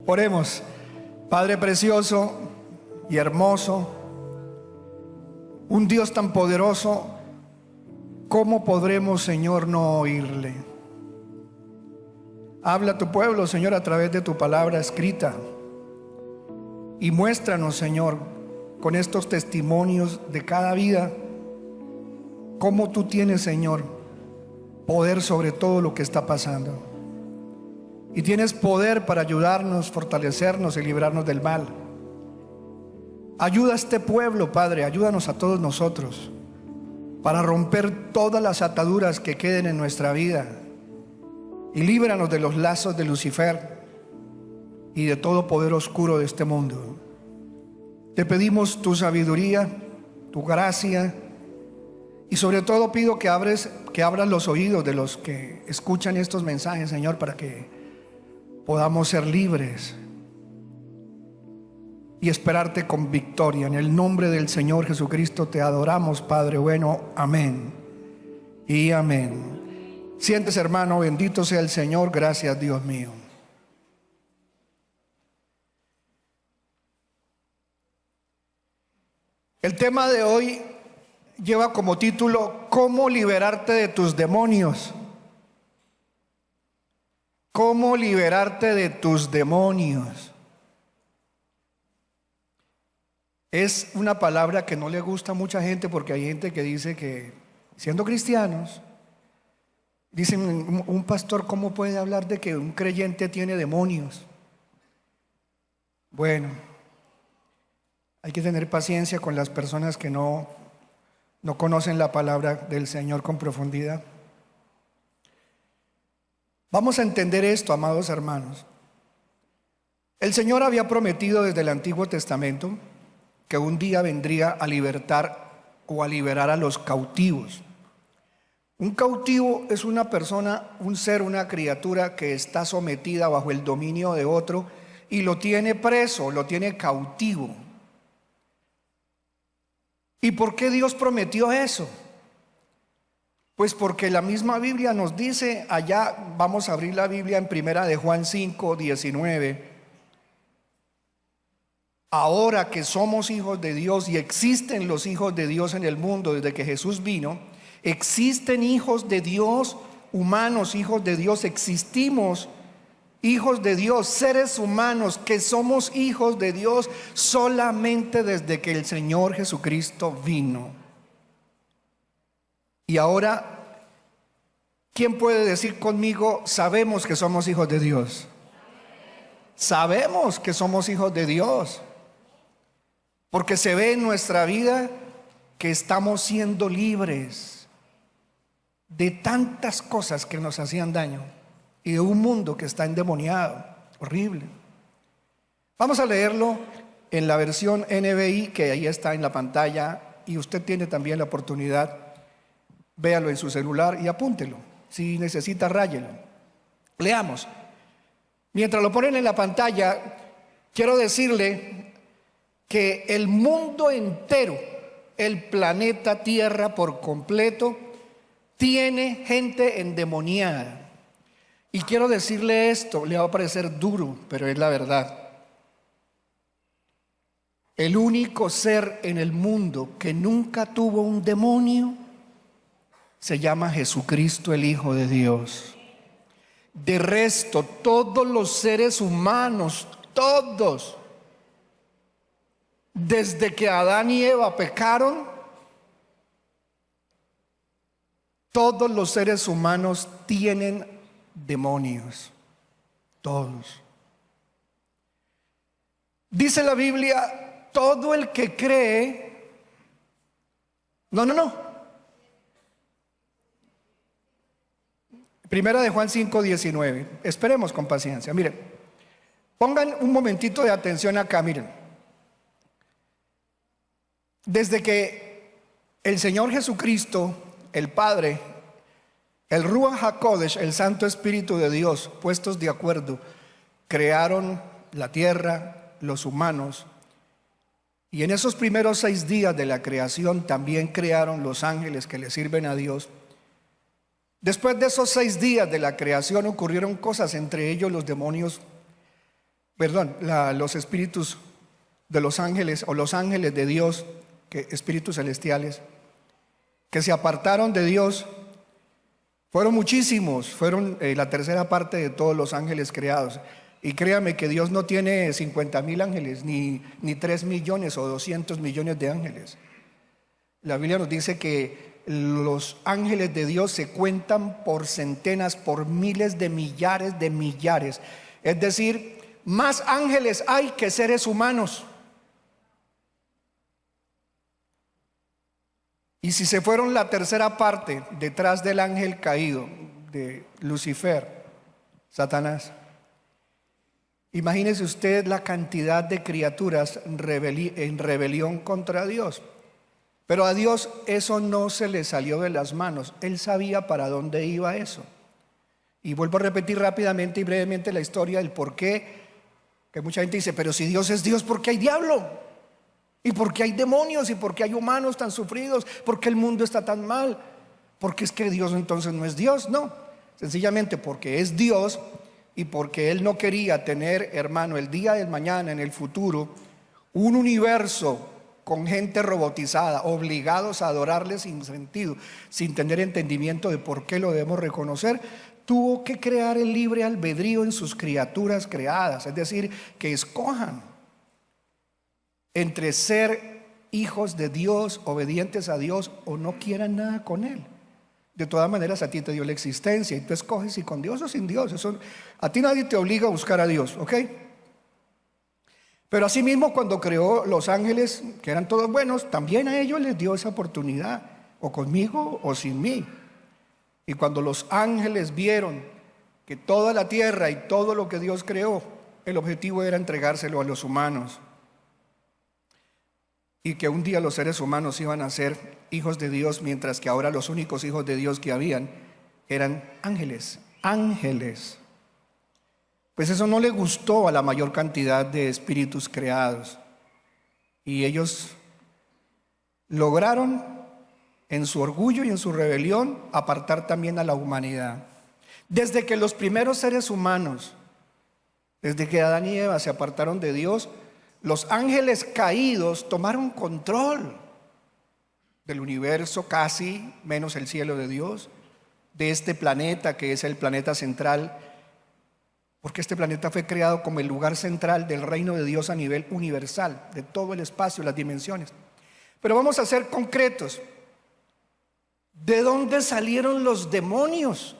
Oremos. Padre precioso y hermoso, un Dios tan poderoso, ¿cómo podremos, Señor, no oírle? Habla a tu pueblo, Señor, a través de tu palabra escrita, y muéstranos, Señor, con estos testimonios de cada vida, cómo tú tienes, Señor, poder sobre todo lo que está pasando. Y tienes poder para ayudarnos, fortalecernos y librarnos del mal. Ayuda a este pueblo, Padre, ayúdanos a todos nosotros para romper todas las ataduras que queden en nuestra vida, y líbranos de los lazos de Lucifer y de todo poder oscuro de este mundo. Te pedimos tu sabiduría, tu gracia, y sobre todo pido que abras los oídos de los que escuchan estos mensajes, Señor, para que podamos ser libres y esperarte con victoria. En el nombre del Señor Jesucristo te adoramos, Padre bueno. Amén y amén. Siéntese, hermano. Bendito sea el Señor. Gracias, Dios mío. El tema de hoy lleva como título: ¿Cómo liberarte de tus demonios? ¿Cómo liberarte de tus demonios? Es una palabra que no le gusta a mucha gente, porque hay gente que dice que, siendo cristianos, dicen: un pastor, ¿cómo puede hablar de que un creyente tiene demonios? Bueno, hay que tener paciencia con las personas que no conocen la palabra del Señor con profundidad. Vamos a entender esto, amados hermanos. El Señor había prometido desde el Antiguo Testamento que un día vendría a libertar o a liberar a los cautivos. Un cautivo es una persona, un ser, una criatura que está sometida bajo el dominio de otro y lo tiene preso, lo tiene cautivo. ¿Y por qué Dios prometió eso? Pues porque la misma Biblia nos dice allá, vamos a abrir la Biblia en primera de Juan 5, 19. Ahora que somos hijos de Dios y existen los hijos de Dios en el mundo desde que Jesús vino, existen hijos de Dios, humanos, hijos de Dios, existimos hijos de Dios, seres humanos que somos hijos de Dios solamente desde que el Señor Jesucristo vino. Y ahora, ¿quién puede decir conmigo: sabemos que somos hijos de Dios? Sabemos que somos hijos de Dios, porque se ve en nuestra vida que estamos siendo libres de tantas cosas que nos hacían daño y de un mundo que está endemoniado, horrible. Vamos a leerlo en la versión NBI, que ahí está en la pantalla, y usted tiene también la oportunidad. Véalo en su celular y apúntelo. Si necesita, ráyelo. Leamos. Mientras lo ponen en la pantalla, quiero decirle que el mundo entero, el planeta Tierra por completo, tiene gente endemoniada. Y quiero decirle esto, le va a parecer duro, pero es la verdad. El único ser en el mundo que nunca tuvo un demonio se llama Jesucristo, el Hijo de Dios. De resto, todos los seres humanos, todos, desde que Adán y Eva pecaron, todos los seres humanos tienen demonios. Todos. Dice la Biblia: todo el que cree. No. Primera de Juan 5, 19. Esperemos con paciencia. Miren, pongan un momentito de atención acá. Miren, desde que el Señor Jesucristo, el Padre, el Ruach HaKodesh, el Santo Espíritu de Dios, puestos de acuerdo, crearon la tierra, los humanos, y en esos primeros 6 días de la creación también crearon los ángeles que le sirven a Dios. Después de esos 6 días de la creación ocurrieron cosas, entre ellos los demonios perdón, los espíritus de los ángeles o los ángeles de Dios, espíritus celestiales, que se apartaron de Dios, fueron muchísimos, fueron la tercera parte de todos los ángeles creados. Y créame que Dios no tiene 50,000 ángeles, ni 3 millones o 200 millones de ángeles. La Biblia nos dice que los ángeles de Dios se cuentan por centenas, por miles de millares. Es decir, más ángeles hay que seres humanos. Y si se fueron la tercera parte detrás del ángel caído, de Lucifer, Satanás, imagínese usted la cantidad de criaturas en rebelión contra Dios. Pero a Dios eso no se le salió de las manos. Él sabía para dónde iba eso. Y vuelvo a repetir rápidamente y brevemente la historia del por qué. Que mucha gente dice, pero si Dios es Dios, ¿por qué hay diablo? ¿Y por qué hay demonios? ¿Y por qué hay humanos tan sufridos? ¿Por qué el mundo está tan mal? ¿Porque es que Dios entonces no es Dios? No, sencillamente porque es Dios y porque Él no quería tener, hermano, el día del mañana, en el futuro, un universo con gente robotizada, obligados a adorarle sin sentido, sin tener entendimiento de por qué lo debemos reconocer. Tuvo que crear el libre albedrío en sus criaturas creadas, es decir, que escojan entre ser hijos de Dios, obedientes a Dios, o no quieran nada con Él. De todas maneras, a ti te dio la existencia y tú escoges si con Dios o sin Dios. A ti nadie te obliga a buscar a Dios, ¿ok? Pero asimismo, cuando creó los ángeles, que eran todos buenos, también a ellos les dio esa oportunidad, o conmigo o sin mí. Y cuando los ángeles vieron que toda la tierra y todo lo que Dios creó, el objetivo era entregárselo a los humanos, y que un día los seres humanos iban a ser hijos de Dios, mientras que ahora los únicos hijos de Dios que habían eran ángeles. Pues eso no le gustó a la mayor cantidad de espíritus creados, y ellos lograron, en su orgullo y en su rebelión, apartar también a la humanidad. Desde que los primeros seres humanos, desde que Adán y Eva se apartaron de Dios, los ángeles caídos tomaron control del universo, casi, menos el cielo de Dios, de este planeta que es el planeta central, porque este planeta fue creado como el lugar central del reino de Dios a nivel universal, de todo el espacio, las dimensiones. Pero vamos a ser concretos. ¿De dónde salieron los demonios?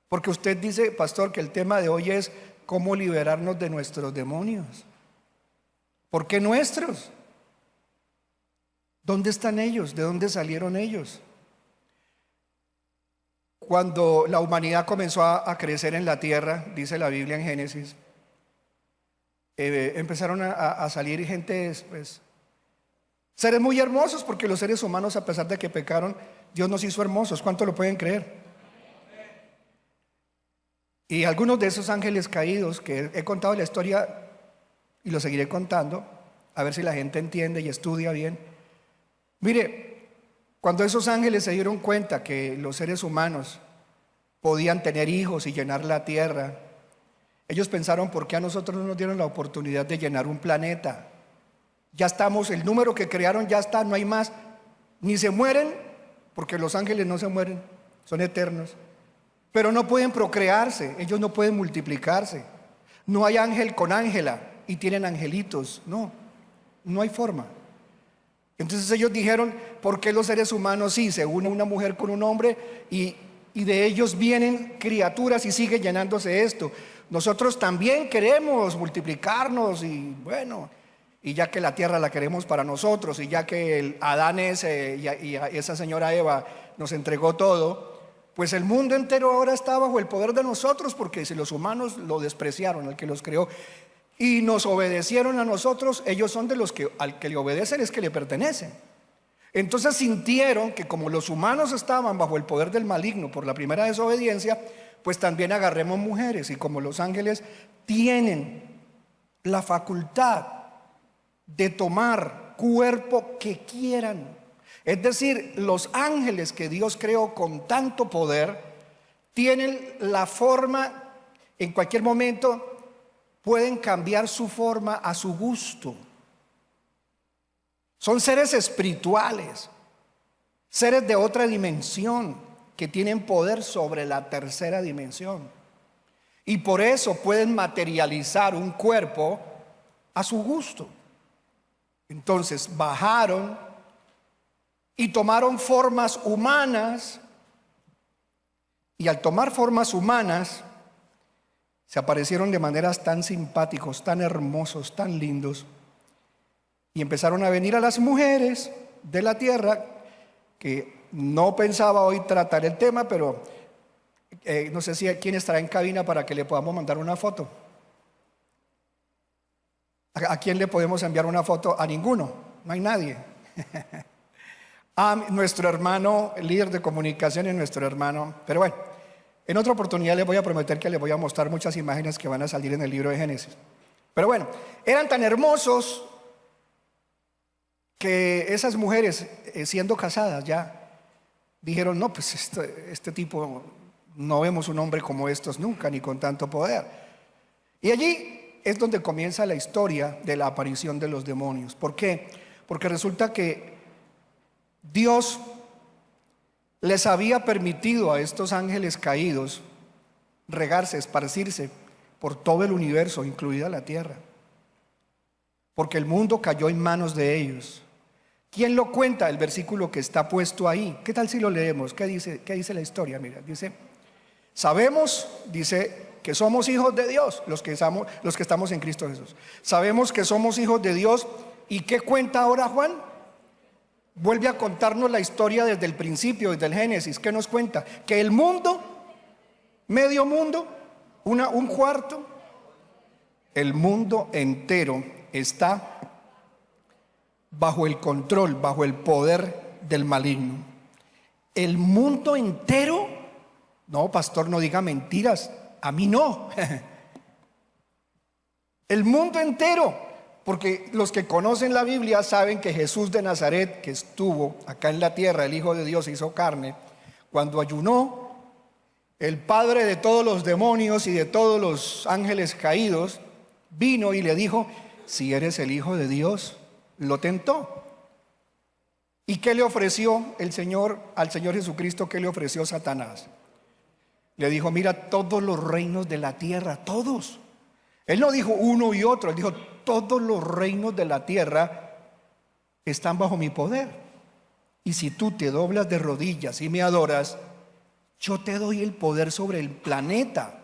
Porque usted dice, pastor, que el tema de hoy es cómo liberarnos de nuestros demonios. ¿Por qué nuestros? ¿Dónde están ellos? ¿De dónde salieron ellos? Cuando la humanidad comenzó a crecer en la tierra, dice la Biblia en Génesis, empezaron a salir gente, pues, seres muy hermosos, porque los seres humanos, a pesar de que pecaron, Dios nos hizo hermosos. ¿Cuánto lo pueden creer? Y algunos de esos ángeles caídos, que he contado la historia y lo seguiré contando, a ver si la gente entiende y estudia bien. Mire, cuando esos ángeles se dieron cuenta que los seres humanos podían tener hijos y llenar la tierra, ellos pensaron, ¿por qué a nosotros no nos dieron la oportunidad de llenar un planeta? Ya estamos, el número que crearon ya está, no hay más. Ni se mueren, porque los ángeles no se mueren, son eternos. Pero no pueden procrearse, ellos no pueden multiplicarse. No hay ángel con ángela y tienen angelitos, no hay forma. Entonces ellos dijeron, ¿por qué los seres humanos sí se une una mujer con un hombre y de ellos vienen criaturas y sigue llenándose esto? Nosotros también queremos multiplicarnos y bueno, y ya que la tierra la queremos para nosotros, y ya que el Adán ese y esa señora Eva nos entregó todo, pues el mundo entero ahora está bajo el poder de nosotros, porque si los humanos lo despreciaron, el que los creó, y nos obedecieron a nosotros, ellos son de los que al que le obedecen es que le pertenecen. Entonces sintieron que como los humanos estaban bajo el poder del maligno por la primera desobediencia, pues también agarremos mujeres, y como los ángeles tienen la facultad de tomar cuerpo que quieran, es decir, los ángeles que Dios creó con tanto poder tienen la forma en cualquier momento pueden cambiar su forma a su gusto. Son seres espirituales, seres de otra dimensión que tienen poder sobre la tercera dimensión. Y por eso pueden materializar un cuerpo a su gusto. Entonces bajaron y tomaron formas humanas, y al tomar formas humanas se aparecieron de maneras tan simpáticos, tan hermosos, tan lindos, y empezaron a venir a las mujeres de la tierra, que no pensaba hoy tratar el tema, pero no sé si quién estará en cabina para que le podamos mandar una foto. ¿A quién le podemos enviar una foto? A ninguno, no hay nadie. A nuestro hermano, el líder de comunicaciones, nuestro hermano. Pero bueno, en otra oportunidad les voy a prometer que les voy a mostrar muchas imágenes que van a salir en el libro de Génesis. Pero bueno, eran tan hermosos que esas mujeres, siendo casadas ya, dijeron: no, pues este tipo, no vemos un hombre como estos nunca, ni con tanto poder. Y allí es donde comienza la historia de la aparición de los demonios. ¿Por qué? Porque resulta que Dios les había permitido a estos ángeles caídos regarse, esparcirse por todo el universo, incluida la tierra, porque el mundo cayó en manos de ellos. ¿Quién lo cuenta? El versículo que está puesto ahí. ¿Qué tal si lo leemos? ¿Qué dice la historia? Mira, dice: sabemos, dice, que somos hijos de Dios, los que estamos en Cristo Jesús. Sabemos que somos hijos de Dios. ¿Y qué cuenta ahora Juan? Vuelve a contarnos la historia desde el principio, desde el Génesis. ¿Qué nos cuenta? Que el mundo, medio mundo, un cuarto, el mundo entero está bajo el control, bajo el poder del maligno. El mundo entero. No, pastor, no diga mentiras. A mí no. El mundo entero, porque los que conocen la Biblia saben que Jesús de Nazaret, que estuvo acá en la tierra, el Hijo de Dios, se hizo carne. Cuando ayunó, el padre de todos los demonios y de todos los ángeles caídos vino y le dijo: si eres el Hijo de Dios. Lo tentó. ¿Y qué le ofreció el Señor al Señor Jesucristo? ¿Qué le ofreció Satanás? Le dijo: mira, todos los reinos de la tierra, todos. Él no dijo uno y otro, él dijo: todos los reinos de la tierra están bajo mi poder. Y si tú te doblas de rodillas y me adoras, yo te doy el poder sobre el planeta.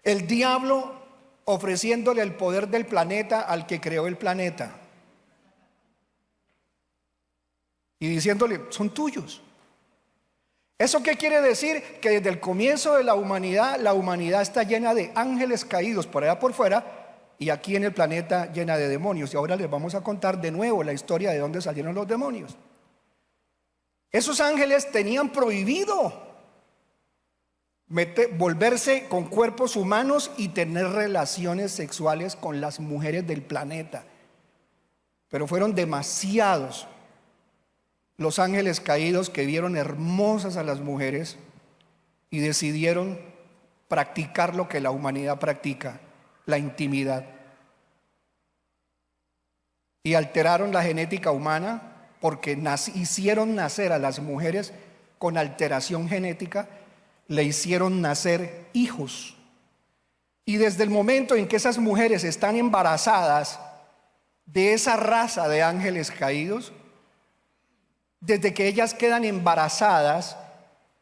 El diablo ofreciéndole el poder del planeta al que creó el planeta. Y diciéndole: son tuyos. ¿Eso qué quiere decir? Que desde el comienzo de la humanidad está llena de ángeles caídos por allá por fuera, y aquí en el planeta llena de demonios. Y ahora les vamos a contar de nuevo la historia de dónde salieron los demonios. Esos ángeles tenían prohibido volverse con cuerpos humanos y tener relaciones sexuales con las mujeres del planeta. Pero fueron demasiados los ángeles caídos que vieron hermosas a las mujeres y decidieron practicar lo que la humanidad practica: la intimidad. Y alteraron la genética humana, porque hicieron nacer a las mujeres con alteración genética, le hicieron nacer hijos. Y desde el momento en que esas mujeres están embarazadas de esa raza de ángeles caídos, desde que ellas quedan embarazadas,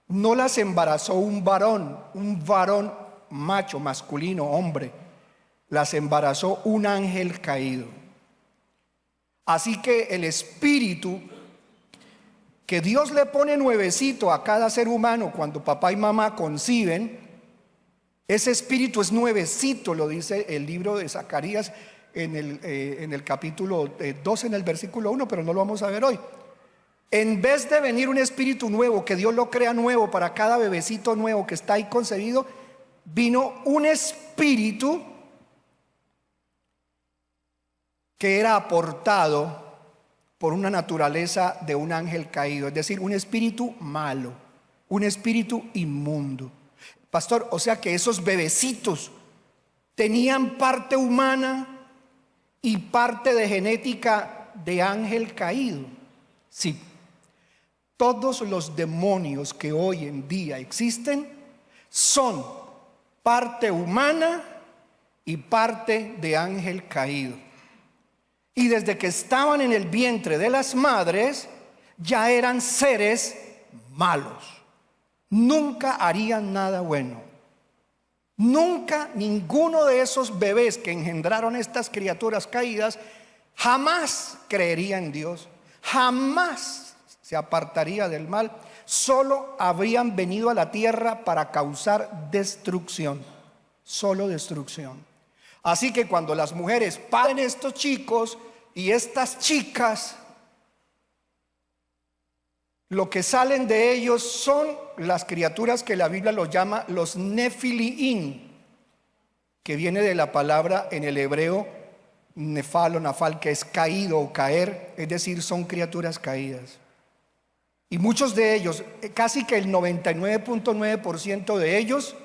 no las embarazó un varón macho, masculino, hombre. Las embarazó un ángel caído. Así que el espíritu que Dios le pone nuevecito a cada ser humano cuando papá y mamá conciben, ese espíritu es nuevecito, lo dice el libro de Zacarías en el capítulo 2, en el versículo 1, pero no lo vamos a ver hoy. En vez de venir un espíritu nuevo, que Dios lo crea nuevo para cada bebecito nuevo que está ahí concebido, vino un espíritu que era aportado por una naturaleza de un ángel caído, es decir, un espíritu malo, un espíritu inmundo. Pastor, o sea que esos bebecitos tenían parte humana y parte de genética de ángel caído. Sí, todos los demonios que hoy en día existen son parte humana y parte de ángel caído. Y desde que estaban en el vientre de las madres, ya eran seres malos. Nunca harían nada bueno. Nunca ninguno de esos bebés que engendraron estas criaturas caídas jamás creería en Dios, jamás se apartaría del mal. Solo habrían venido a la tierra para causar destrucción, solo destrucción. Así que cuando las mujeres paren estos chicos y estas chicas, lo que salen de ellos son las criaturas que la Biblia los llama los Nefiliín, que viene de la palabra en el hebreo nefal o nafal, que es caído o caer, es decir, son criaturas caídas. Y muchos de ellos, casi que el 99.9% de ellos,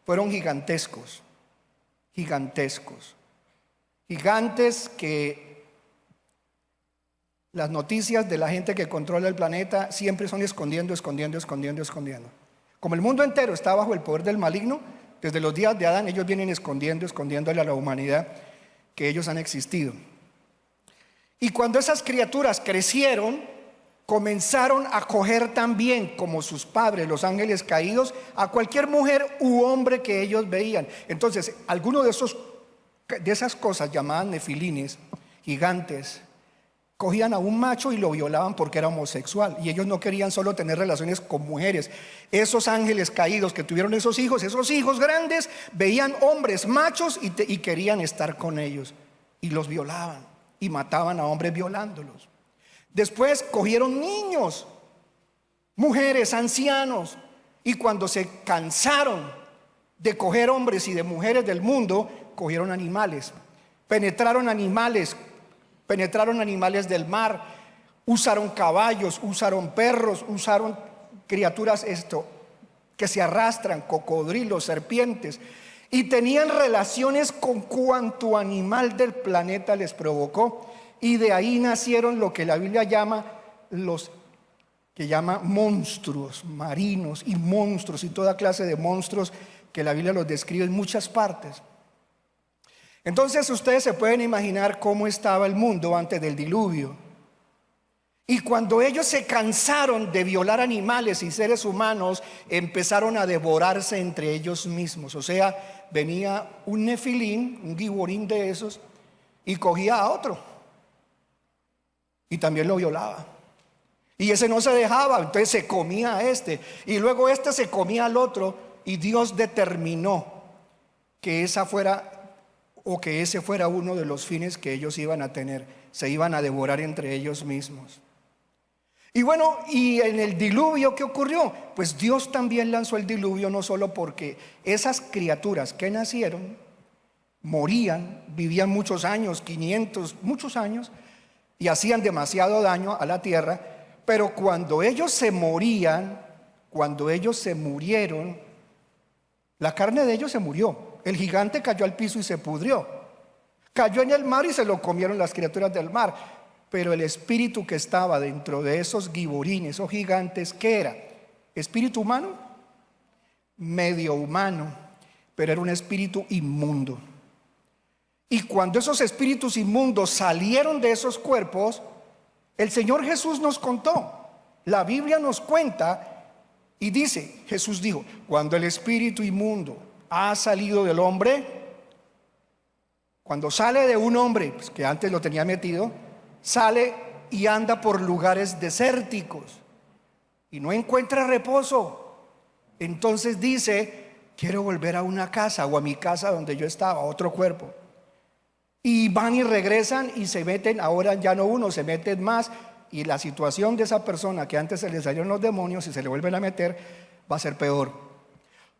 fueron gigantescos. Gigantescos. Gigantes que las noticias de la gente que controla el planeta siempre son escondiendo. Como el mundo entero está bajo el poder del maligno, desde los días de Adán ellos vienen escondiéndole a la humanidad que ellos han existido. Y cuando esas criaturas crecieron, comenzaron a coger también, como sus padres, los ángeles caídos, a cualquier mujer u hombre que ellos veían. Entonces, algunos de esas cosas llamadas nefilines, gigantes, cogían a un macho y lo violaban porque era homosexual. Y ellos no querían solo tener relaciones con mujeres. Esos ángeles caídos que tuvieron esos hijos grandes, veían hombres machos y querían estar con ellos. Y los violaban y mataban a hombres violándolos. Después cogieron niños, mujeres, ancianos. Y cuando se cansaron de coger hombres y de mujeres del mundo, cogieron animales. Penetraron animales del mar, usaron caballos, usaron perros, usaron criaturas que se arrastran, cocodrilos, serpientes, y tenían relaciones con cuanto animal del planeta les provocó, y de ahí nacieron lo que la Biblia llama monstruos marinos y monstruos y toda clase de monstruos que la Biblia los describe en muchas partes. Entonces ustedes se pueden imaginar cómo estaba el mundo antes del diluvio. Y cuando ellos se cansaron de violar animales y seres humanos, empezaron a devorarse entre ellos mismos. O sea, venía un nefilín, un giborín de esos, y cogía a otro. Y también lo violaba. Y ese no se dejaba, entonces se comía a este. Y luego este se comía al otro. Y Dios determinó que ese fuera uno de los fines que ellos iban a tener. Se iban a devorar entre ellos mismos. Y bueno, y en el diluvio, ¿qué ocurrió? Pues Dios también lanzó el diluvio, no solo porque esas criaturas que nacieron morían, vivían muchos años, 500, muchos años, y hacían demasiado daño a la tierra, pero cuando ellos se morían, cuando ellos se murieron, la carne de ellos se murió. El gigante cayó al piso y se pudrió. Cayó en el mar y se lo comieron las criaturas del mar. Pero el espíritu que estaba dentro de esos giborines o gigantes, ¿qué era? ¿Espíritu humano? Medio humano, pero era un espíritu inmundo. Y cuando esos espíritus inmundos salieron de esos cuerpos, el Señor Jesús nos contó, la Biblia nos cuenta y dice, Jesús dijo, cuando el espíritu inmundo ha salido del hombre, cuando sale de un hombre pues, que antes lo tenía metido, sale y anda por lugares desérticos y no encuentra reposo. Entonces dice, quiero volver a una casa o a mi casa donde yo estaba, a otro cuerpo. Y van y regresan y se meten, ahora ya no uno, se meten más. Y la situación de esa persona que antes se le salieron los demonios y se le vuelven a meter, va a ser peor.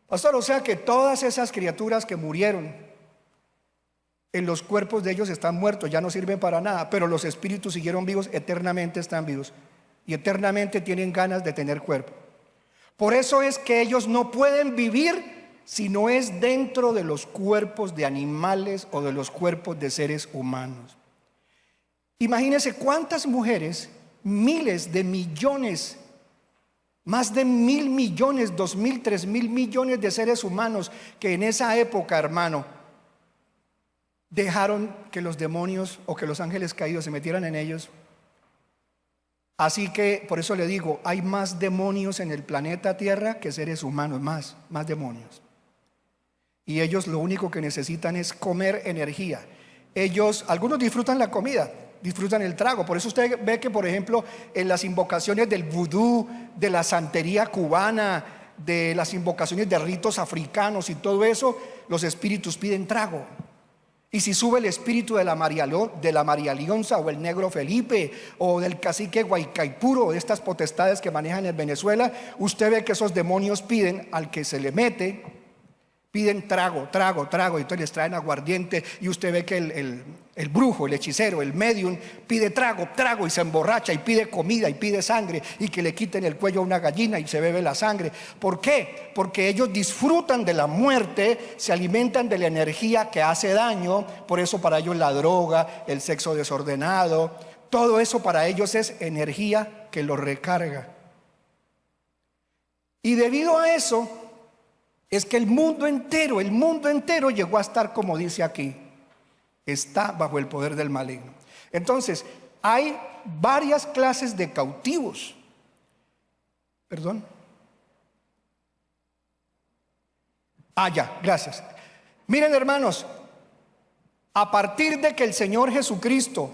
Pastor, o sea que todas esas criaturas que murieron, en los cuerpos de ellos están muertos, ya no sirven para nada, pero los espíritus siguieron vivos, eternamente están vivos. Y eternamente tienen ganas de tener cuerpo. Por eso es que ellos no pueden vivir si no es dentro de los cuerpos de animales o de los cuerpos de seres humanos? Imagínense cuántas mujeres, miles de millones, más de 1.000 millones, 2.000, 3.000 millones de seres humanos que en esa época, hermano, dejaron que los demonios o que los ángeles caídos se metieran en ellos. Así que por eso le digo, hay más demonios en el planeta Tierra que seres humanos, más demonios. Y ellos lo único que necesitan es comer energía. Algunos disfrutan la comida, disfrutan el trago. Por eso usted ve que, por ejemplo, en las invocaciones del vudú, de la santería cubana, de las invocaciones de ritos africanos y todo eso, los espíritus piden trago. Y si sube el espíritu de la María Leonza o el negro Felipe o del cacique Guaycaipuro, de estas potestades que manejan en Venezuela, usted ve que esos demonios piden al que se le mete, piden trago, y entonces les traen aguardiente, y usted ve que el brujo, el hechicero, el medium pide trago y se emborracha y pide comida y pide sangre, y que le quiten el cuello a una gallina y se bebe la sangre. ¿Por qué? Porque ellos disfrutan de la muerte, se alimentan de la energía que hace daño. Por eso para ellos la droga, el sexo desordenado, todo eso para ellos es energía que los recarga. Y debido a eso es que el mundo entero llegó a estar, como dice aquí, está bajo el poder del maligno. Entonces, hay varias clases de cautivos. Perdón. Ya, gracias. Miren, hermanos, a partir de que el Señor Jesucristo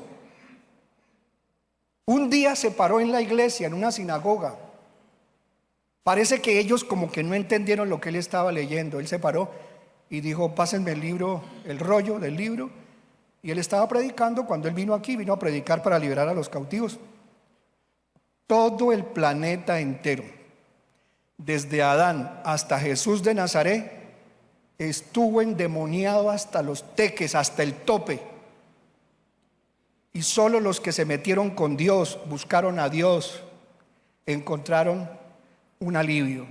un día se paró en la iglesia, en una sinagoga, parece que ellos como que no entendieron lo que él estaba leyendo. Él se paró y dijo: pásenme el libro, el rollo del libro. Y él estaba predicando. Cuando él vino aquí, vino a predicar para liberar a los cautivos. Todo el planeta entero, desde Adán hasta Jesús de Nazaret, estuvo endemoniado hasta los teques, hasta el tope. Y solo los que se metieron con Dios, buscaron a Dios, encontraron un alivio.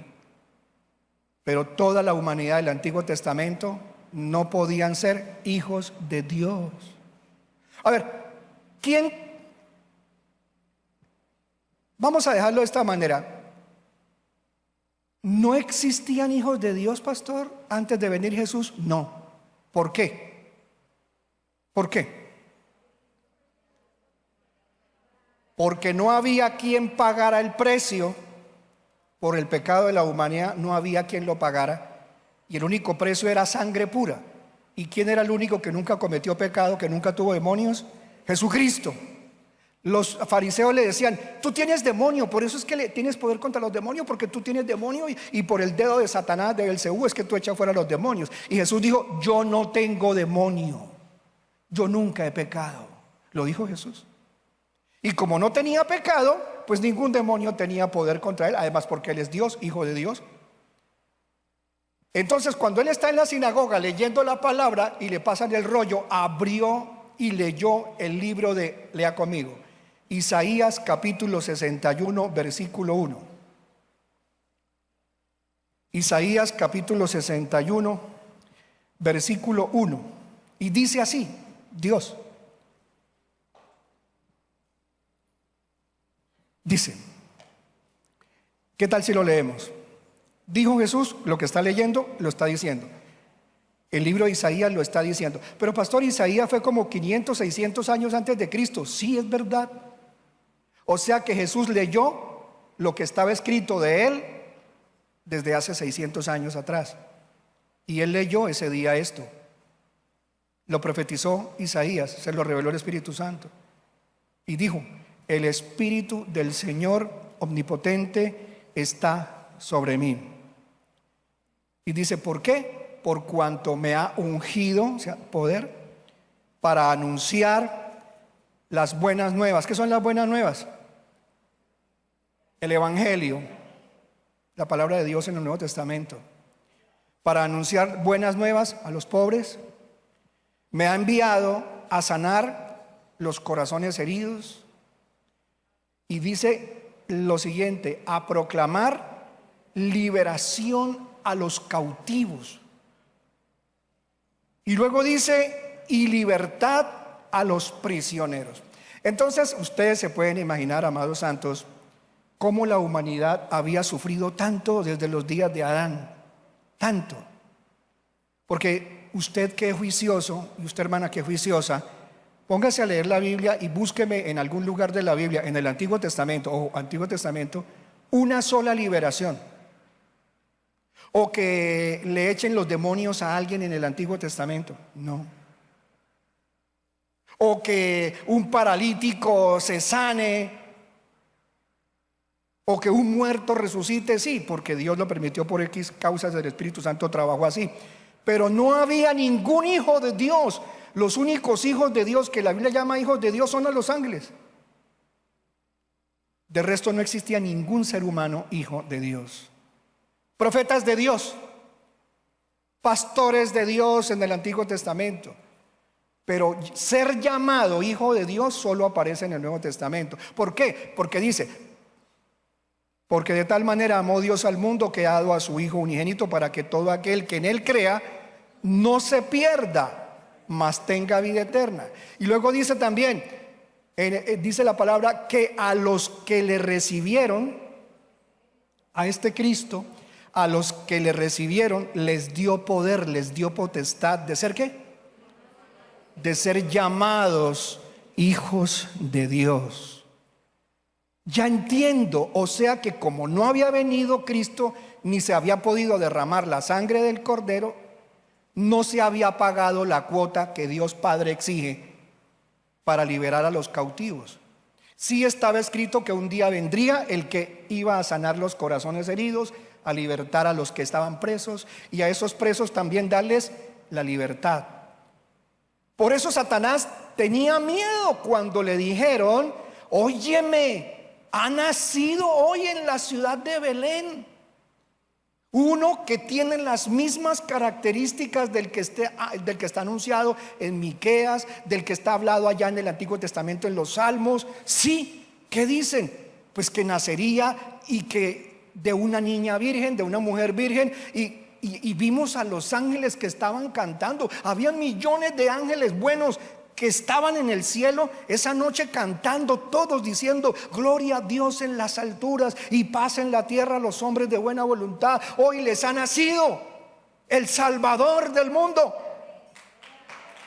Pero toda la humanidad del Antiguo Testamento no podían ser hijos de Dios. A ver, vamos a dejarlo de esta manera. ¿No existían hijos de Dios, pastor, antes de venir Jesús? No. ¿Por qué? ¿Por qué? Porque no había quien pagara el precio por el pecado de la humanidad. No había quien lo pagara, y el único precio era sangre pura. ¿Y quién era el único que nunca cometió pecado, que nunca tuvo demonios? Jesucristo. Los fariseos le decían: tú tienes demonio, por eso es que tienes poder contra los demonios, porque tú tienes demonio, y por el dedo de Satanás, de Belcebú, es que tú echas fuera los demonios. Y Jesús dijo: yo no tengo demonio, yo nunca he pecado. Lo dijo Jesús. Y como no tenía pecado, pues ningún demonio tenía poder contra él, además porque él es Dios, hijo de Dios. Entonces, cuando él está en la sinagoga leyendo la palabra y le pasan el rollo, abrió y leyó el libro lea conmigo, Isaías capítulo 61, versículo 1. Isaías capítulo 61, versículo 1. Y dice así, Dios dice, ¿qué tal si lo leemos? Dijo Jesús, lo que está leyendo lo está diciendo. El libro de Isaías lo está diciendo. Pero pastor, Isaías fue como 500, 600 años antes de Cristo. Sí, es verdad. O sea que Jesús leyó lo que estaba escrito de él desde hace 600 años atrás. Y él leyó ese día esto. Lo profetizó Isaías, se lo reveló el Espíritu Santo. Y dijo: el Espíritu del Señor omnipotente está sobre mí. Y dice: ¿por qué? Por cuanto me ha ungido, o sea, poder, para anunciar las buenas nuevas. ¿Qué son las buenas nuevas? El Evangelio, la palabra de Dios en el Nuevo Testamento. Para anunciar buenas nuevas a los pobres. Me ha enviado a sanar los corazones heridos. Y dice lo siguiente: a proclamar liberación a los cautivos. Y luego dice, y libertad a los prisioneros. Entonces ustedes se pueden imaginar, amados santos, cómo la humanidad había sufrido tanto desde los días de Adán. Tanto. Porque usted que es juicioso, y usted, hermana, que es juiciosa, póngase a leer la Biblia y búsqueme en algún lugar de la Biblia, en el Antiguo Testamento o Antiguo Testamento, una sola liberación. O que le echen los demonios a alguien en el Antiguo Testamento. No. O que un paralítico se sane. O que un muerto resucite, sí, porque Dios lo permitió por X causas, del Espíritu Santo trabajó así. Pero no había ningún hijo de Dios. Los únicos hijos de Dios que la Biblia llama hijos de Dios son a los ángeles. De resto no existía ningún ser humano hijo de Dios. Profetas de Dios, pastores de Dios en el Antiguo Testamento. Pero ser llamado hijo de Dios solo aparece en el Nuevo Testamento. ¿Por qué? Porque dice, porque de tal manera amó Dios al mundo que ha dado a su Hijo unigénito para que todo aquel que en Él crea no se pierda, mas tenga vida eterna. Y luego dice también, dice la palabra, que a los que le recibieron, a este Cristo, a los que le recibieron, les dio poder, les dio potestad de ser ¿qué? De ser llamados hijos de Dios. Ya entiendo, o sea que como no había venido Cristo, ni se había podido derramar la sangre del Cordero, no se había pagado la cuota que Dios Padre exige para liberar a los cautivos. Sí estaba escrito que un día vendría el que iba a sanar los corazones heridos, a libertar a los que estaban presos y a esos presos también darles la libertad. Por eso Satanás tenía miedo cuando le dijeron, óyeme, ha nacido hoy en la ciudad de Belén uno que tiene las mismas características del que está anunciado en Miqueas, del que está hablado allá en el Antiguo Testamento en los Salmos. Sí, ¿qué dicen? Pues que nacería y que de una niña virgen, de una mujer virgen. Y vimos a los ángeles que estaban cantando. Había millones de ángeles buenos que estaban en el cielo esa noche cantando, todos diciendo gloria a Dios en las alturas y paz en la tierra a los hombres de buena voluntad. Hoy les ha nacido el Salvador del mundo.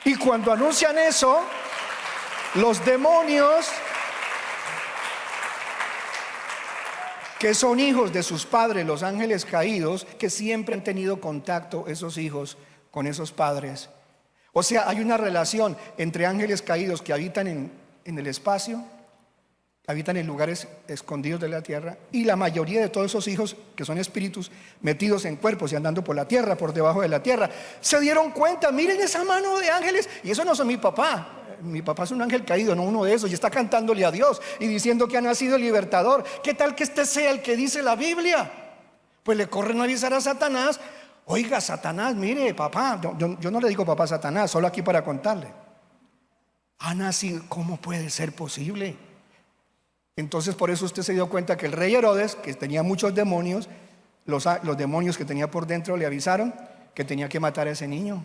Y cuando anuncian eso, los demonios, que son hijos de sus padres, los ángeles caídos, que siempre han tenido contacto esos hijos con esos padres. O sea, hay una relación entre ángeles caídos que habitan en el espacio, habitan en lugares escondidos de la tierra, y la mayoría de todos esos hijos, que son espíritus metidos en cuerpos y andando por la tierra, por debajo de la tierra, se dieron cuenta, miren esa mano de ángeles, y eso no son mi papá. Mi papá es un ángel caído, no uno de esos, y está cantándole a Dios y diciendo que ha nacido el libertador. ¿Qué tal que este sea el que dice la Biblia? Pues le corren a avisar a Satanás. Oiga, Satanás, mire, papá, yo no le digo papá a Satanás, solo aquí para contarle. Ha nacido, ¿cómo puede ser posible? Entonces por eso usted se dio cuenta que el rey Herodes, que tenía muchos demonios, los demonios que tenía por dentro le avisaron que tenía que matar a ese niño.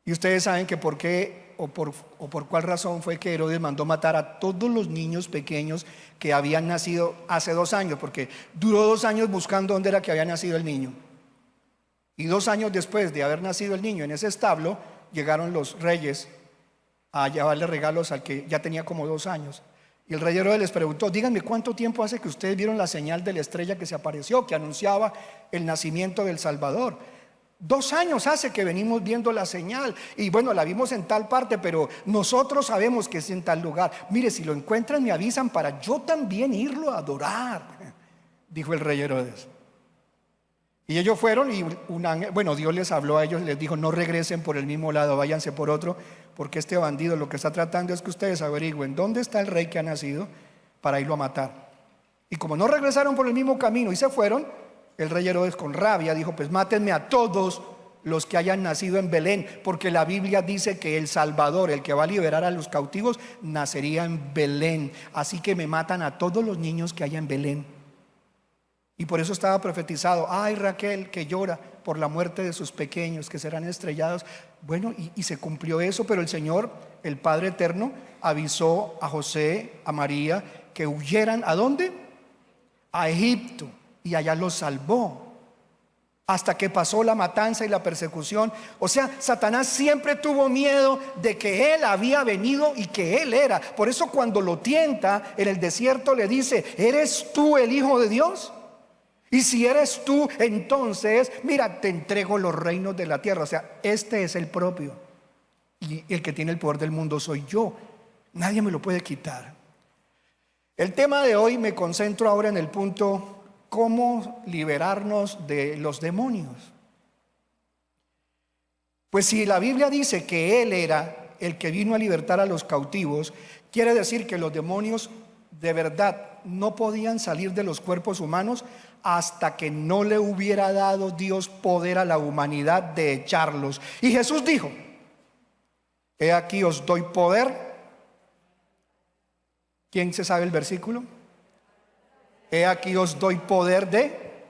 Y ustedes saben que por qué o por cuál razón fue que Herodes mandó matar a todos los niños pequeños que habían nacido hace 2 años, porque duró 2 años buscando dónde era que había nacido el niño. Y 2 años después de haber nacido el niño en ese establo, llegaron los reyes a llevarle regalos al que ya tenía como 2 años. Y el rey Herodes les preguntó, díganme cuánto tiempo hace que ustedes vieron la señal de la estrella que se apareció, que anunciaba el nacimiento del Salvador. 2 años hace que venimos viendo la señal. Y bueno, la vimos en tal parte, pero nosotros sabemos que es en tal lugar. Mire, si lo encuentran me avisan para yo también irlo a adorar, dijo el rey Herodes. Y ellos fueron y un ángel, bueno, Dios les habló a ellos, les dijo, no regresen por el mismo lado, váyanse por otro, porque este bandido lo que está tratando es que ustedes averigüen dónde está el rey que ha nacido para irlo a matar. Y como no regresaron por el mismo camino y se fueron, el rey Herodes con rabia dijo, pues mátenme a todos los que hayan nacido en Belén, porque la Biblia dice que el Salvador, el que va a liberar a los cautivos, nacería en Belén. Así que me matan a todos los niños que haya en Belén. Y por eso estaba profetizado: ay, Raquel, que llora por la muerte de sus pequeños, que serán estrellados. Bueno, y se cumplió eso, pero el Señor, el Padre Eterno, avisó a José, a María, que huyeran. ¿A dónde? A Egipto. Y allá los salvó, hasta que pasó la matanza y la persecución. O sea, Satanás siempre tuvo miedo de que él había venido y que él era. Por eso cuando lo tienta en el desierto le dice: ¿eres tú el Hijo de Dios? Y si eres tú, entonces, mira, te entrego los reinos de la tierra. O sea, este es el propio, y el que tiene el poder del mundo soy yo. Nadie me lo puede quitar. El tema de hoy me concentro ahora en el punto: ¿cómo liberarnos de los demonios? Pues si la Biblia dice que Él era el que vino a libertar a los cautivos, quiere decir que los demonios de verdad no podían salir de los cuerpos humanos hasta que no le hubiera dado Dios poder a la humanidad de echarlos. Y Jesús dijo: he aquí os doy poder. ¿Quién se sabe el versículo? He aquí os doy poder de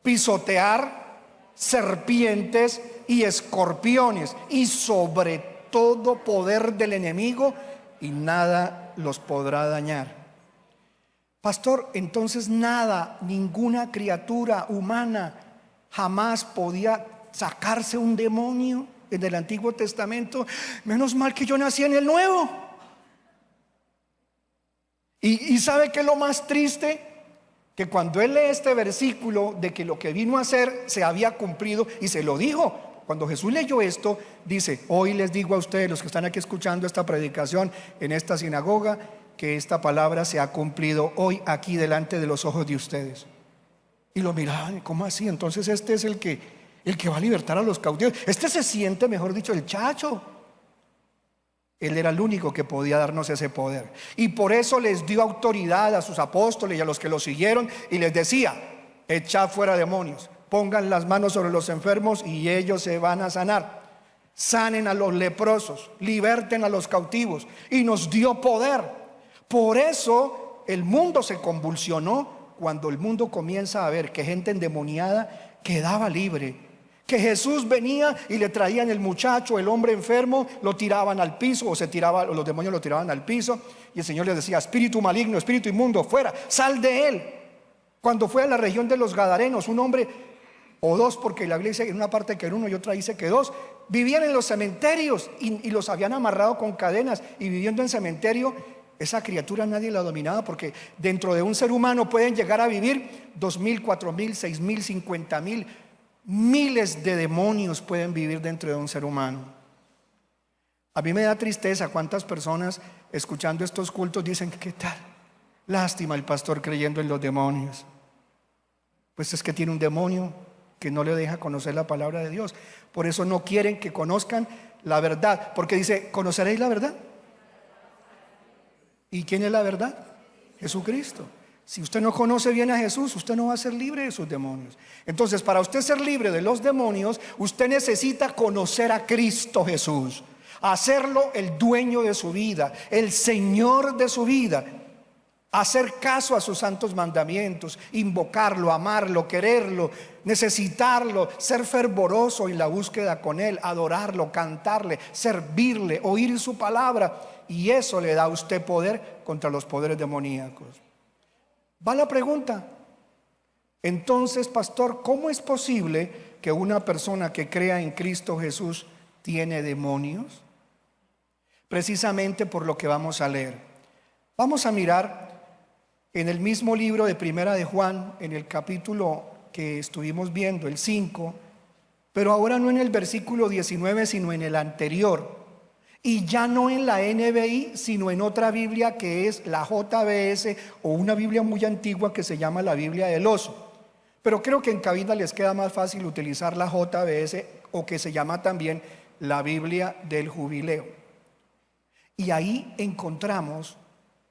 pisotear serpientes y escorpiones, y sobre todo poder del enemigo, y nada los podrá dañar. Pastor, entonces nada, ninguna criatura humana jamás podía sacarse un demonio en el Antiguo Testamento. Menos mal que yo nací en el Nuevo. Y ¿sabe qué es lo más triste? Que cuando él lee este versículo de que lo que vino a hacer se había cumplido, y se lo dijo. Cuando Jesús leyó esto, dice: hoy les digo a ustedes, los que están aquí escuchando esta predicación en esta sinagoga, que esta palabra se ha cumplido hoy aquí delante de los ojos de ustedes. Y lo miraban: ¿cómo así? Entonces este es el que va a libertar a los cautivos. Este se siente, mejor dicho, el chacho. Él era el único que podía darnos ese poder. Y por eso les dio autoridad a sus apóstoles y a los que lo siguieron, y les decía: echad fuera demonios, pongan las manos sobre los enfermos y ellos se van a sanar. Sanen a los leprosos, liberten a los cautivos. Y nos dio poder. Por eso el mundo se convulsionó cuando el mundo comienza a ver que gente endemoniada quedaba libre. Que Jesús venía y le traían el muchacho, el hombre enfermo, lo tiraban al piso, o los demonios lo tiraban al piso, y el Señor les decía: espíritu maligno, espíritu inmundo, fuera, sal de él. Cuando fue a la región de los Gadarenos, un hombre o dos, porque la Biblia dice en una parte que era uno y otra dice que dos, vivían en los cementerios y los habían amarrado con cadenas, y viviendo en cementerio, esa criatura nadie la dominaba, porque dentro de un ser humano pueden llegar a vivir 2,000, 4,000, 6,000, 50,000. Miles de demonios pueden vivir dentro de un ser humano. A mí me da tristeza cuántas personas escuchando estos cultos dicen: ¿qué tal? Lástima el pastor creyendo en los demonios. Pues es que tiene un demonio que no le deja conocer la palabra de Dios. Por eso no quieren que conozcan la verdad, porque dice: ¿conoceréis la verdad? ¿Y quién es la verdad? Jesucristo. Si usted no conoce bien a Jesús, usted no va a ser libre de sus demonios. Entonces, para usted ser libre de los demonios, usted necesita conocer a Cristo Jesús, hacerlo el dueño de su vida, el Señor de su vida, hacer caso a sus santos mandamientos, invocarlo, amarlo, quererlo, necesitarlo, ser fervoroso en la búsqueda con Él, adorarlo, cantarle, servirle, oír su palabra, y eso le da a usted poder contra los poderes demoníacos. Va la pregunta: entonces, pastor, ¿cómo es posible que una persona que crea en Cristo Jesús tiene demonios? Precisamente por lo que vamos a leer. Vamos a mirar en el mismo libro de Primera de Juan, en el capítulo que estuvimos viendo, el 5, pero ahora no en el versículo 19, sino en el anterior. Y ya no en la NBI, sino en otra Biblia que es la JBS, o una Biblia muy antigua que se llama la Biblia del Oso. Pero creo que en cabina les queda más fácil utilizar la JBS, o que se llama también la Biblia del Jubileo. Y ahí encontramos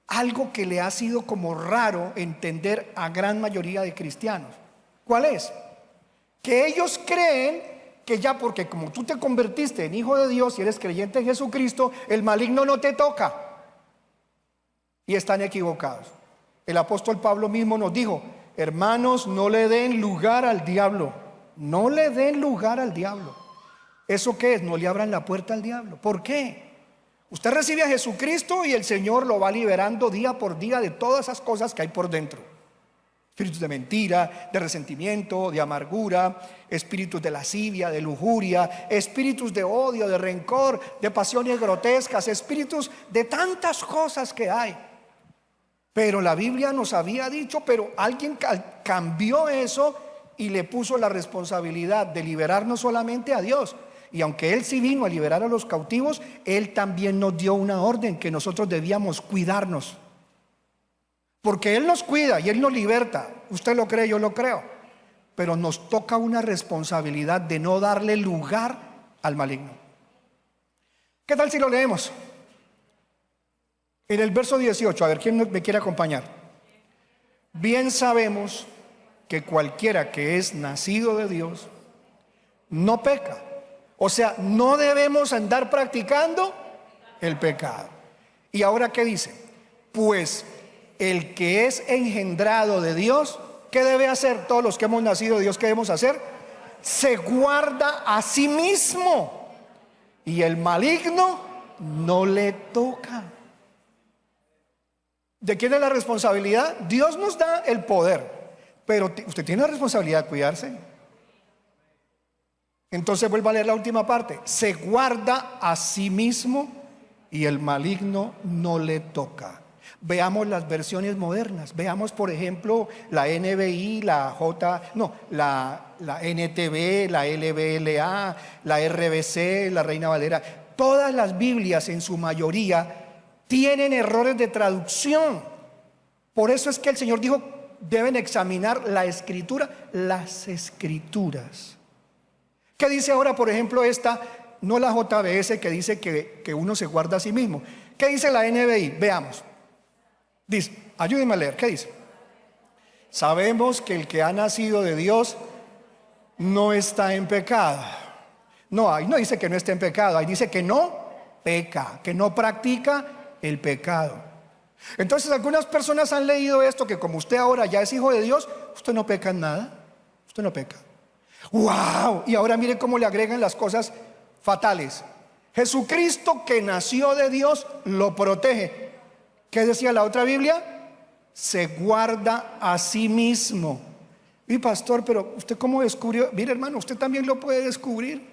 algo que le ha sido como raro entender a gran mayoría de cristianos. ¿Cuál es? Que ellos creen que ya porque como tú te convertiste en hijo de Dios y eres creyente en Jesucristo, el maligno no te toca. Y están equivocados. El apóstol Pablo mismo nos dijo: hermanos, no le den lugar al diablo. No le den lugar al diablo. ¿Eso qué es? No le abran la puerta al diablo. ¿Por qué? Usted recibe a Jesucristo y el Señor lo va liberando día por día de todas esas cosas que hay por dentro. Espíritus de mentira, de resentimiento, de amargura, espíritus de lascivia, de lujuria, espíritus de odio, de rencor, de pasiones grotescas, espíritus de tantas cosas que hay. Pero la Biblia nos había dicho, pero alguien cambió eso y le puso la responsabilidad de liberarnos solamente a Dios. Y aunque Él sí vino a liberar a los cautivos, Él también nos dio una orden que nosotros debíamos cuidarnos. Porque Él nos cuida y Él nos liberta. Usted lo cree, yo lo creo. Pero nos toca una responsabilidad de no darle lugar al maligno. ¿Qué tal si lo leemos? En el verso 18, a ver, ¿quién me quiere acompañar? Bien sabemos que cualquiera que es nacido de Dios no peca. O sea, no debemos andar practicando el pecado. ¿Y ahora qué dice? Pues el que es engendrado de Dios, ¿qué debe hacer? Todos los que hemos nacido de Dios, ¿qué debemos hacer? Se guarda a sí mismo, y el maligno no le toca. ¿De quién es la responsabilidad? Dios nos da el poder, pero usted tiene la responsabilidad de cuidarse. Entonces vuelva a leer la última parte. Se guarda a sí mismo y el maligno no le toca. Veamos las versiones modernas. Veamos, por ejemplo, la NBI, la NTV, la LBLA, la RBC, la Reina Valera. Todas las Biblias en su mayoría tienen errores de traducción. Por eso es que el Señor dijo: deben examinar la escritura, las escrituras. ¿Qué dice ahora, por ejemplo, esta? No la JBS, que dice que uno se guarda a sí mismo. ¿Qué dice la NBI? Veamos. Dice, ayúdenme a leer, ¿qué dice? Sabemos que el que ha nacido de Dios no está en pecado. No, ahí no dice que no esté en pecado, ahí dice que no peca, que no practica el pecado. Entonces algunas personas han leído esto, que como usted ahora ya es hijo de Dios, usted no peca en nada, usted no peca. ¡Wow! Y ahora mire cómo le agregan las cosas fatales. Jesucristo, que nació de Dios, lo protege. ¿Qué decía la otra Biblia? Se guarda a sí mismo. Y pastor, pero ¿usted cómo descubrió? Mire, hermano, usted también lo puede descubrir.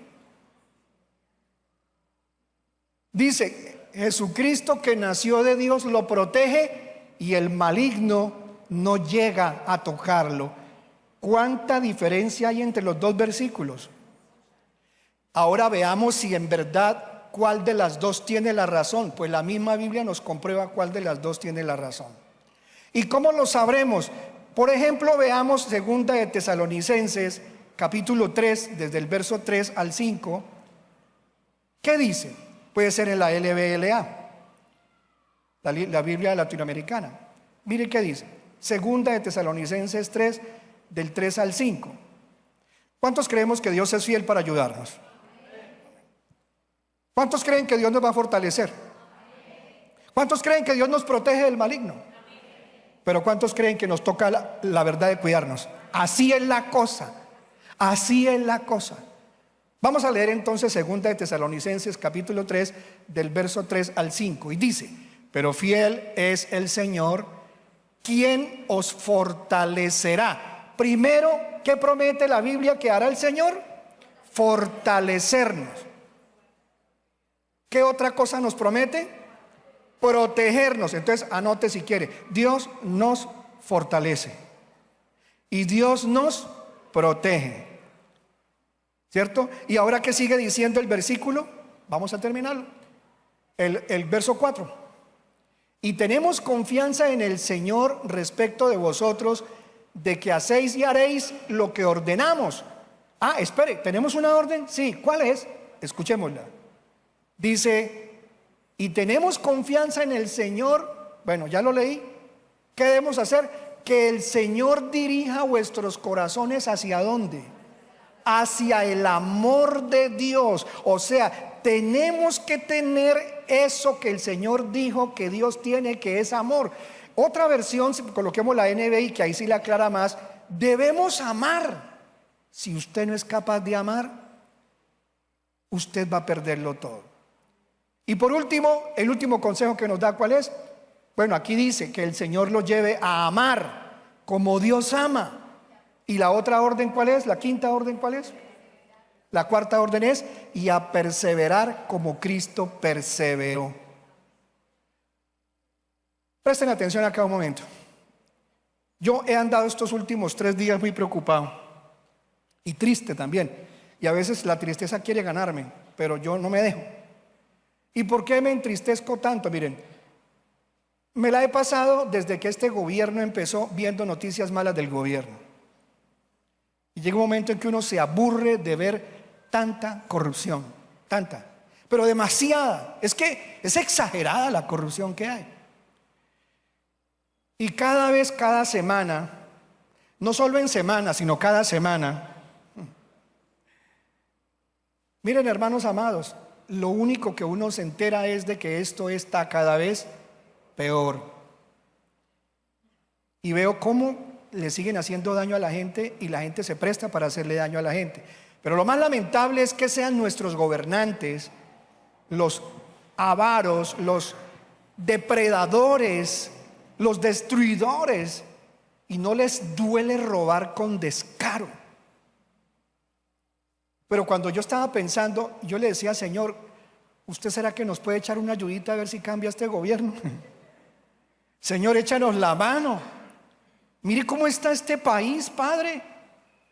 Dice, Jesucristo, que nació de Dios, lo protege y el maligno no llega a tocarlo. ¿Cuánta diferencia hay entre los dos versículos? Ahora veamos si en verdad cuál de las dos tiene la razón. Pues la misma Biblia nos comprueba cuál de las dos tiene la razón. ¿Y cómo lo sabremos? Por ejemplo, veamos segunda de Tesalonicenses, capítulo 3, desde el verso 3 al 5. ¿Qué dice? Puede ser en la LBLA, la Biblia latinoamericana. Mire qué dice. Segunda de Tesalonicenses 3, del 3 al 5. ¿Cuántos creemos que Dios es fiel para ayudarnos? ¿Cuántos creen que Dios nos va a fortalecer? ¿Cuántos creen que Dios nos protege del maligno? Pero ¿cuántos creen que nos toca la verdad de cuidarnos? Así es la cosa. Así es la cosa. Vamos a leer entonces segunda de Tesalonicenses capítulo 3, del verso 3 al 5. Y dice: pero fiel es el Señor, quien os fortalecerá. Primero, ¿qué promete la Biblia que hará el Señor? Fortalecernos. ¿Qué otra cosa nos promete? Protegernos. Entonces anote si quiere. Dios nos fortalece y Dios nos protege, ¿cierto? Y ahora, ¿qué sigue diciendo el versículo? Vamos a terminarlo. El verso 4. Y tenemos confianza en el Señor respecto de vosotros, de que hacéis y haréis lo que ordenamos. Espere, ¿tenemos una orden? Sí, ¿cuál es? Escuchémosla. Dice, y tenemos confianza en el Señor. Bueno, ya lo leí. ¿Qué debemos hacer? Que el Señor dirija vuestros corazones ¿hacia dónde? Hacia el amor de Dios. O sea, tenemos que tener eso que el Señor dijo que Dios tiene, que es amor. Otra versión, coloquemos la NBI, que ahí sí le aclara más: debemos amar. Si usted no es capaz de amar, usted va a perderlo todo. Y por último, el último consejo que nos da, ¿cuál es? Bueno, aquí dice que el Señor lo lleve a amar como Dios ama. ¿Y la otra orden cuál es? ¿La quinta orden cuál es? La cuarta orden es: y a perseverar como Cristo perseveró. Presten atención acá un momento. Yo he andado estos últimos 3 días muy preocupado y triste también. Y a veces la tristeza quiere ganarme, pero yo no me dejo. ¿Y por qué me entristezco tanto? Miren, me la he pasado desde que este gobierno empezó viendo noticias malas del gobierno. Y llega un momento en que uno se aburre de ver tanta corrupción, tanta, pero demasiada. Es que es exagerada la corrupción que hay. Y cada vez, cada semana, no solo en semana, sino cada semana. Miren, hermanos amados, lo único que uno se entera es de que esto está cada vez peor. Y veo cómo le siguen haciendo daño a la gente y la gente se presta para hacerle daño a la gente. Pero lo más lamentable es que sean nuestros gobernantes los avaros, los depredadores, los destruidores, y no les duele robar con descaro. Pero cuando yo estaba pensando, yo le decía: Señor, ¿usted será que nos puede echar una ayudita a ver si cambia este gobierno? Señor, échanos la mano. Mire cómo está este país, Padre.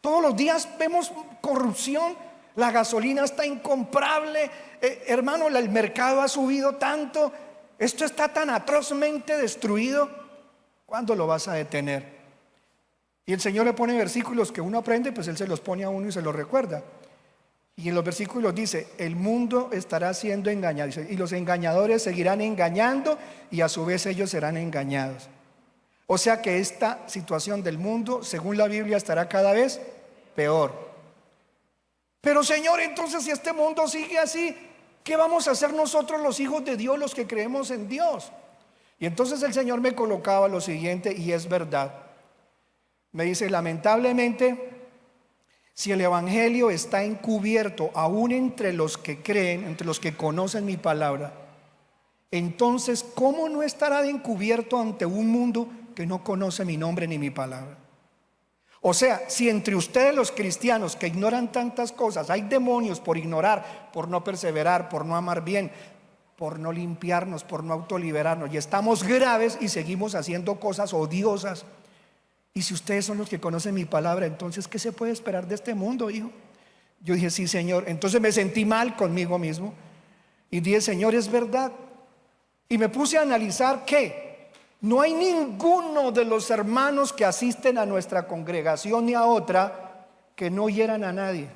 Todos los días vemos corrupción. La gasolina está incomparable. Hermano, el mercado ha subido tanto. Esto está tan atrozmente destruido. ¿Cuándo lo vas a detener? Y el Señor le pone versículos que uno aprende, pues Él se los pone a uno y se los recuerda. Y en los versículos dice: el mundo estará siendo engañado, y los engañadores seguirán engañando, y a su vez ellos serán engañados. O sea que esta situación del mundo, según la Biblia, estará cada vez peor. Pero Señor, entonces si este mundo sigue así, ¿qué vamos a hacer nosotros los hijos de Dios, los que creemos en Dios? Y entonces el Señor me colocaba lo siguiente, y es verdad. Me dice: lamentablemente, si el evangelio está encubierto aún entre los que creen, entre los que conocen mi palabra, entonces ¿cómo no estará de encubierto ante un mundo que no conoce mi nombre ni mi palabra? O sea, si entre ustedes los cristianos que ignoran tantas cosas hay demonios por ignorar, por no perseverar, por no amar bien, por no limpiarnos, por no autoliberarnos, y estamos graves y seguimos haciendo cosas odiosas, y si ustedes son los que conocen mi palabra, entonces ¿qué se puede esperar de este mundo, hijo? Yo dije: sí, Señor. Entonces me sentí mal conmigo mismo y dije: Señor, es verdad. Y me puse a analizar que no hay ninguno de los hermanos que asisten a nuestra congregación ni a otra que no hieran a nadie.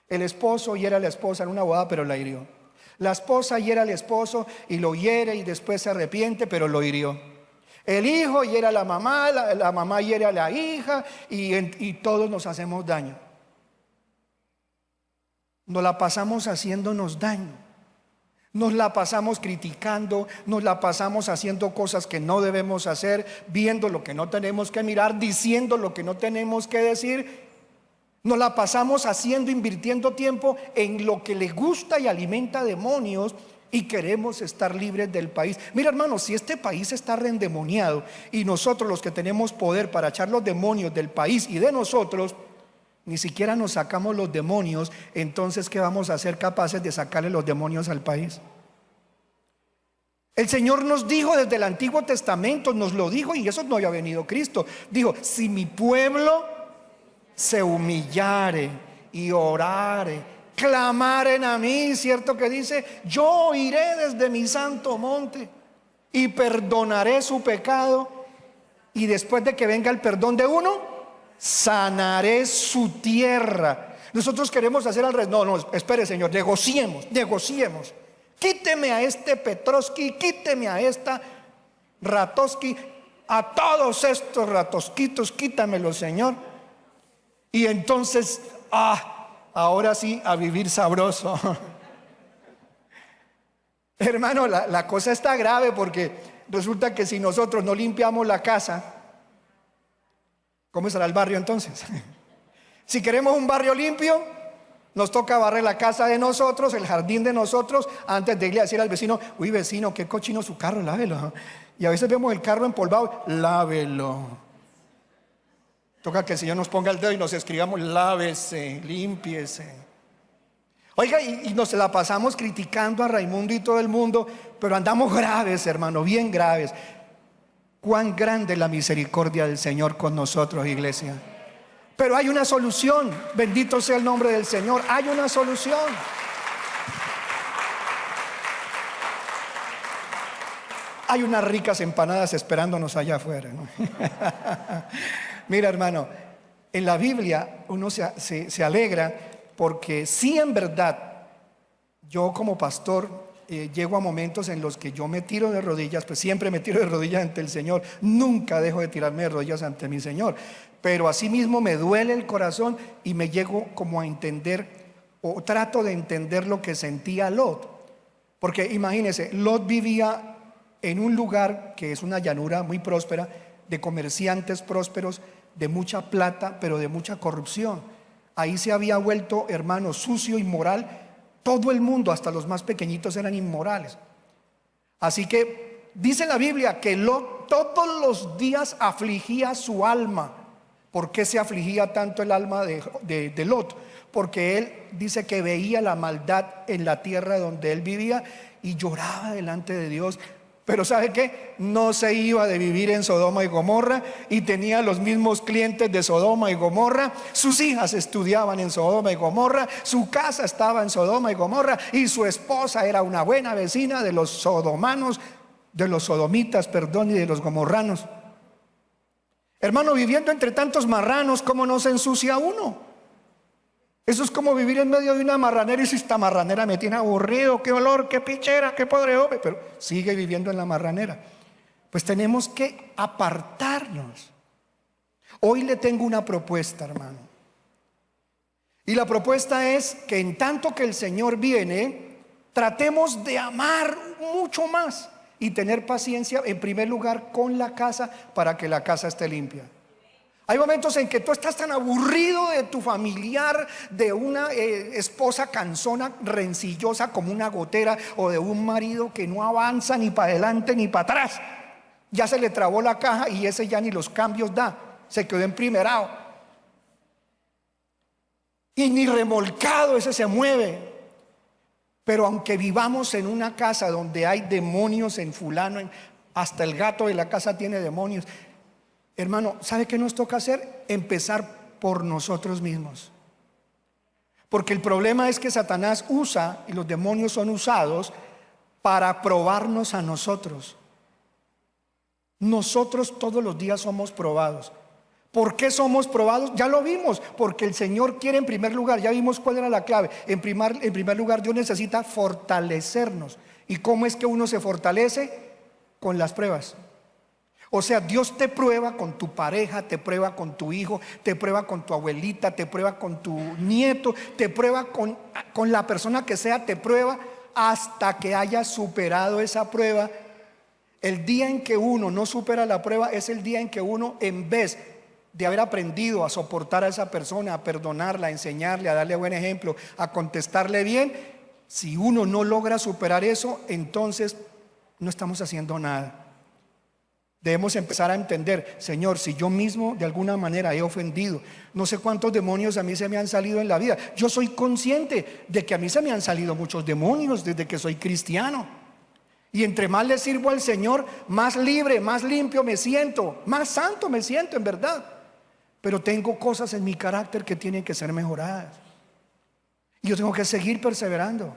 El esposo hiera a la esposa en una boda, pero la hirió. La esposa hiera al esposo y lo hiere y después se arrepiente, pero lo hirió. El hijo hiere a la mamá hiere a la hija, y todos nos hacemos daño. Nos la pasamos haciéndonos daño. Nos la pasamos criticando, nos la pasamos haciendo cosas que no debemos hacer, viendo lo que no tenemos que mirar, diciendo lo que no tenemos que decir. Nos la pasamos haciendo, invirtiendo tiempo en lo que le gusta y alimenta demonios, y queremos estar libres del país. Mira, hermanos, si este país está reendemoniado y nosotros, los que tenemos poder para echar los demonios del país y de nosotros, ni siquiera nos sacamos los demonios, entonces ¿qué vamos a ser capaces de sacarle los demonios al país? El Señor nos dijo desde el Antiguo Testamento, nos lo dijo, y eso no había venido Cristo. Dijo: si mi pueblo se humillare y orare, clamaren a mí, ¿cierto que dice? Yo iré desde mi santo monte y perdonaré su pecado, y después de que venga el perdón de uno, sanaré su tierra. Nosotros queremos hacer al revés. No, espere, Señor, negociemos. Quíteme a este Petrovsky, quíteme a esta Ratosky, a todos estos ratosquitos, quítamelos, Señor. Y entonces, ahora sí, a vivir sabroso. Hermano, la cosa está grave, porque resulta que si nosotros no limpiamos la casa, ¿cómo será el barrio entonces? Si queremos un barrio limpio, nos toca barrer la casa de nosotros, el jardín de nosotros, antes de irle a decir al vecino: uy, vecino, qué cochino su carro, lávelo. Y a veces vemos el carro empolvado: lávelo. Toca que el Señor nos ponga el dedo y nos escribamos: lávese, límpiese. Oiga, y nos la pasamos criticando a Raimundo y todo el mundo, pero andamos graves, hermano, bien graves. Cuán grande es la misericordia del Señor con nosotros, iglesia. Pero hay una solución, bendito sea el nombre del Señor, hay una solución. Hay unas ricas empanadas esperándonos allá afuera, ¿no? Mira, hermano, en la Biblia uno se alegra porque sí, en verdad, yo como pastor llego a momentos en los que yo me tiro de rodillas, pues siempre me tiro de rodillas ante el Señor, nunca dejo de tirarme de rodillas ante mi Señor, pero asimismo me duele el corazón y me llego como a entender, o trato de entender lo que sentía Lot, porque imagínense, Lot vivía en un lugar que es una llanura muy próspera, de comerciantes prósperos, de mucha plata, pero de mucha corrupción. Ahí se había vuelto, hermano, sucio, inmoral. Todo el mundo, hasta los más pequeñitos, eran inmorales. Así que dice la Biblia que Lot todos los días afligía su alma. ¿Por qué se afligía tanto el alma de Lot? Porque él dice que veía la maldad en la tierra donde él vivía y lloraba delante de Dios. Pero ¿sabe qué? No se iba de vivir en Sodoma y Gomorra y tenía los mismos clientes de Sodoma y Gomorra. Sus hijas estudiaban en Sodoma y Gomorra, su casa estaba en Sodoma y Gomorra y su esposa era una buena vecina de los sodomanos, de los sodomitas, perdón, y de los gomorranos. Hermano, viviendo entre tantos marranos, ¿cómo no se ensucia uno? Eso es como vivir en medio de una marranera y si esta marranera me tiene aburrido, qué olor, qué pichera, qué podredumbre, pero sigue viviendo en la marranera. Pues tenemos que apartarnos. Hoy le tengo una propuesta, hermano. Y la propuesta es que en tanto que el Señor viene, tratemos de amar mucho más y tener paciencia, en primer lugar, con la casa, para que la casa esté limpia. Hay momentos en que tú estás tan aburrido de tu familiar, de una esposa cansona, rencillosa como una gotera, o de un marido que no avanza ni para adelante ni para atrás. Ya se le trabó la caja y ese ya ni los cambios da, se quedó emprimerado. Y ni remolcado ese se mueve. Pero aunque vivamos en una casa donde hay demonios en fulano, hasta el gato de la casa tiene demonios. Hermano, ¿sabe qué nos toca hacer? Empezar por nosotros mismos. Porque el problema es que Satanás usa, y los demonios son usados, para probarnos a nosotros. Nosotros todos los días somos probados. ¿Por qué somos probados? Ya lo vimos, porque el Señor quiere en primer lugar, ya vimos cuál era la clave. En primer lugar, Dios necesita fortalecernos. ¿Y cómo es que uno se fortalece? Con las pruebas. O sea, Dios te prueba con tu pareja, te prueba con tu hijo, te prueba con tu abuelita, te prueba con tu nieto, te prueba con la persona que sea, te prueba hasta que hayas superado esa prueba. El día en que uno no supera la prueba es el día en que uno, en vez de haber aprendido a soportar a esa persona, a perdonarla, a enseñarle, a darle buen ejemplo, a contestarle bien, si uno no logra superar eso, entonces no estamos haciendo nada. Debemos empezar a entender, Señor, si yo mismo de alguna manera he ofendido, no sé cuántos demonios a mí se me han salido en la vida. Yo soy consciente de que a mí se me han salido muchos demonios desde que soy cristiano. Y entre más le sirvo al Señor, más libre, más limpio me siento, más santo me siento en verdad. Pero tengo cosas en mi carácter que tienen que ser mejoradas. Y yo tengo que seguir perseverando.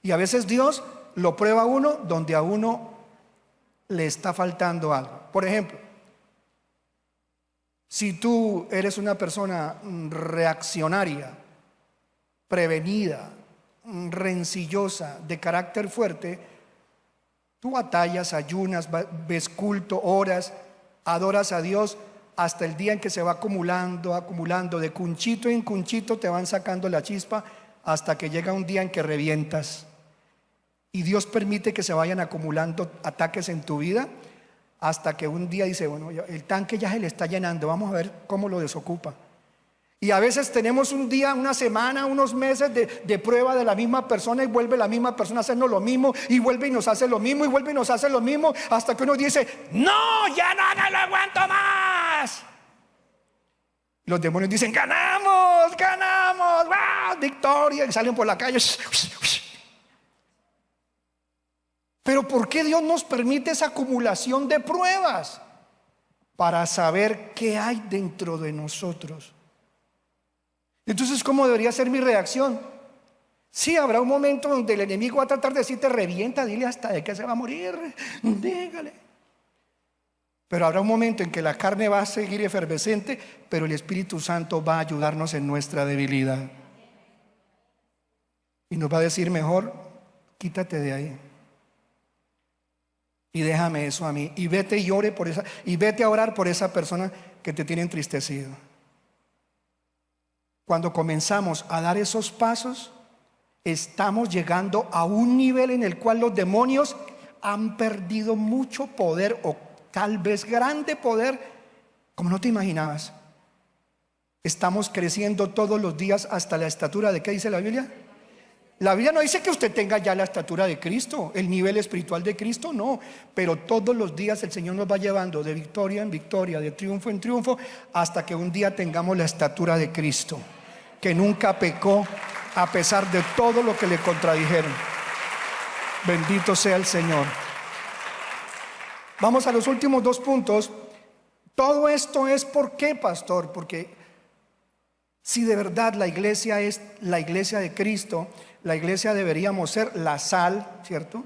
Y a veces Dios lo prueba a uno donde a uno le está faltando algo. Por ejemplo, si tú eres una persona reaccionaria, prevenida, rencillosa, de carácter fuerte, tú batallas, ayunas, ves culto, oras, adoras a Dios hasta el día en que se va acumulando, de cunchito en cunchito te van sacando la chispa hasta que llega un día en que revientas. Y Dios permite que se vayan acumulando ataques en tu vida hasta que un día dice, bueno, el tanque ya se le está llenando, vamos a ver cómo lo desocupa. Y a veces tenemos un día, una semana, unos meses de prueba de la misma persona, y vuelve la misma persona a hacernos lo mismo, y vuelve y nos hace lo mismo, y vuelve y nos hace lo mismo, hasta que uno dice, no, ya no lo aguanto más. Los demonios dicen, ganamos, ganamos, ¡wow! Victoria, y salen por la calle. Pero ¿por qué Dios nos permite esa acumulación de pruebas? Para saber qué hay dentro de nosotros. Entonces, ¿cómo debería ser mi reacción? Sí, habrá un momento donde el enemigo va a tratar de decirte, revienta, dile hasta de que se va a morir, dígale. Pero habrá un momento en que la carne va a seguir efervescente, pero el Espíritu Santo va a ayudarnos en nuestra debilidad. Y nos va a decir, mejor, quítate de ahí. Y déjame eso a mí. Y vete y ore por esa, y vete a orar por esa persona que te tiene entristecido. Cuando comenzamos a dar esos pasos, estamos llegando a un nivel en el cual los demonios han perdido mucho poder, o tal vez grande poder, como no te imaginabas. Estamos creciendo todos los días hasta la estatura de, ¿qué dice la Biblia? La Biblia no dice que usted tenga ya la estatura de Cristo, el nivel espiritual de Cristo, no. Pero todos los días el Señor nos va llevando de victoria en victoria, de triunfo en triunfo, hasta que un día tengamos la estatura de Cristo, que nunca pecó a pesar de todo lo que le contradijeron. Bendito sea el Señor. Vamos a los últimos dos puntos. Todo esto es ¿por qué, pastor? Porque si de verdad la iglesia es la iglesia de Cristo, la iglesia deberíamos ser la sal, ¿cierto?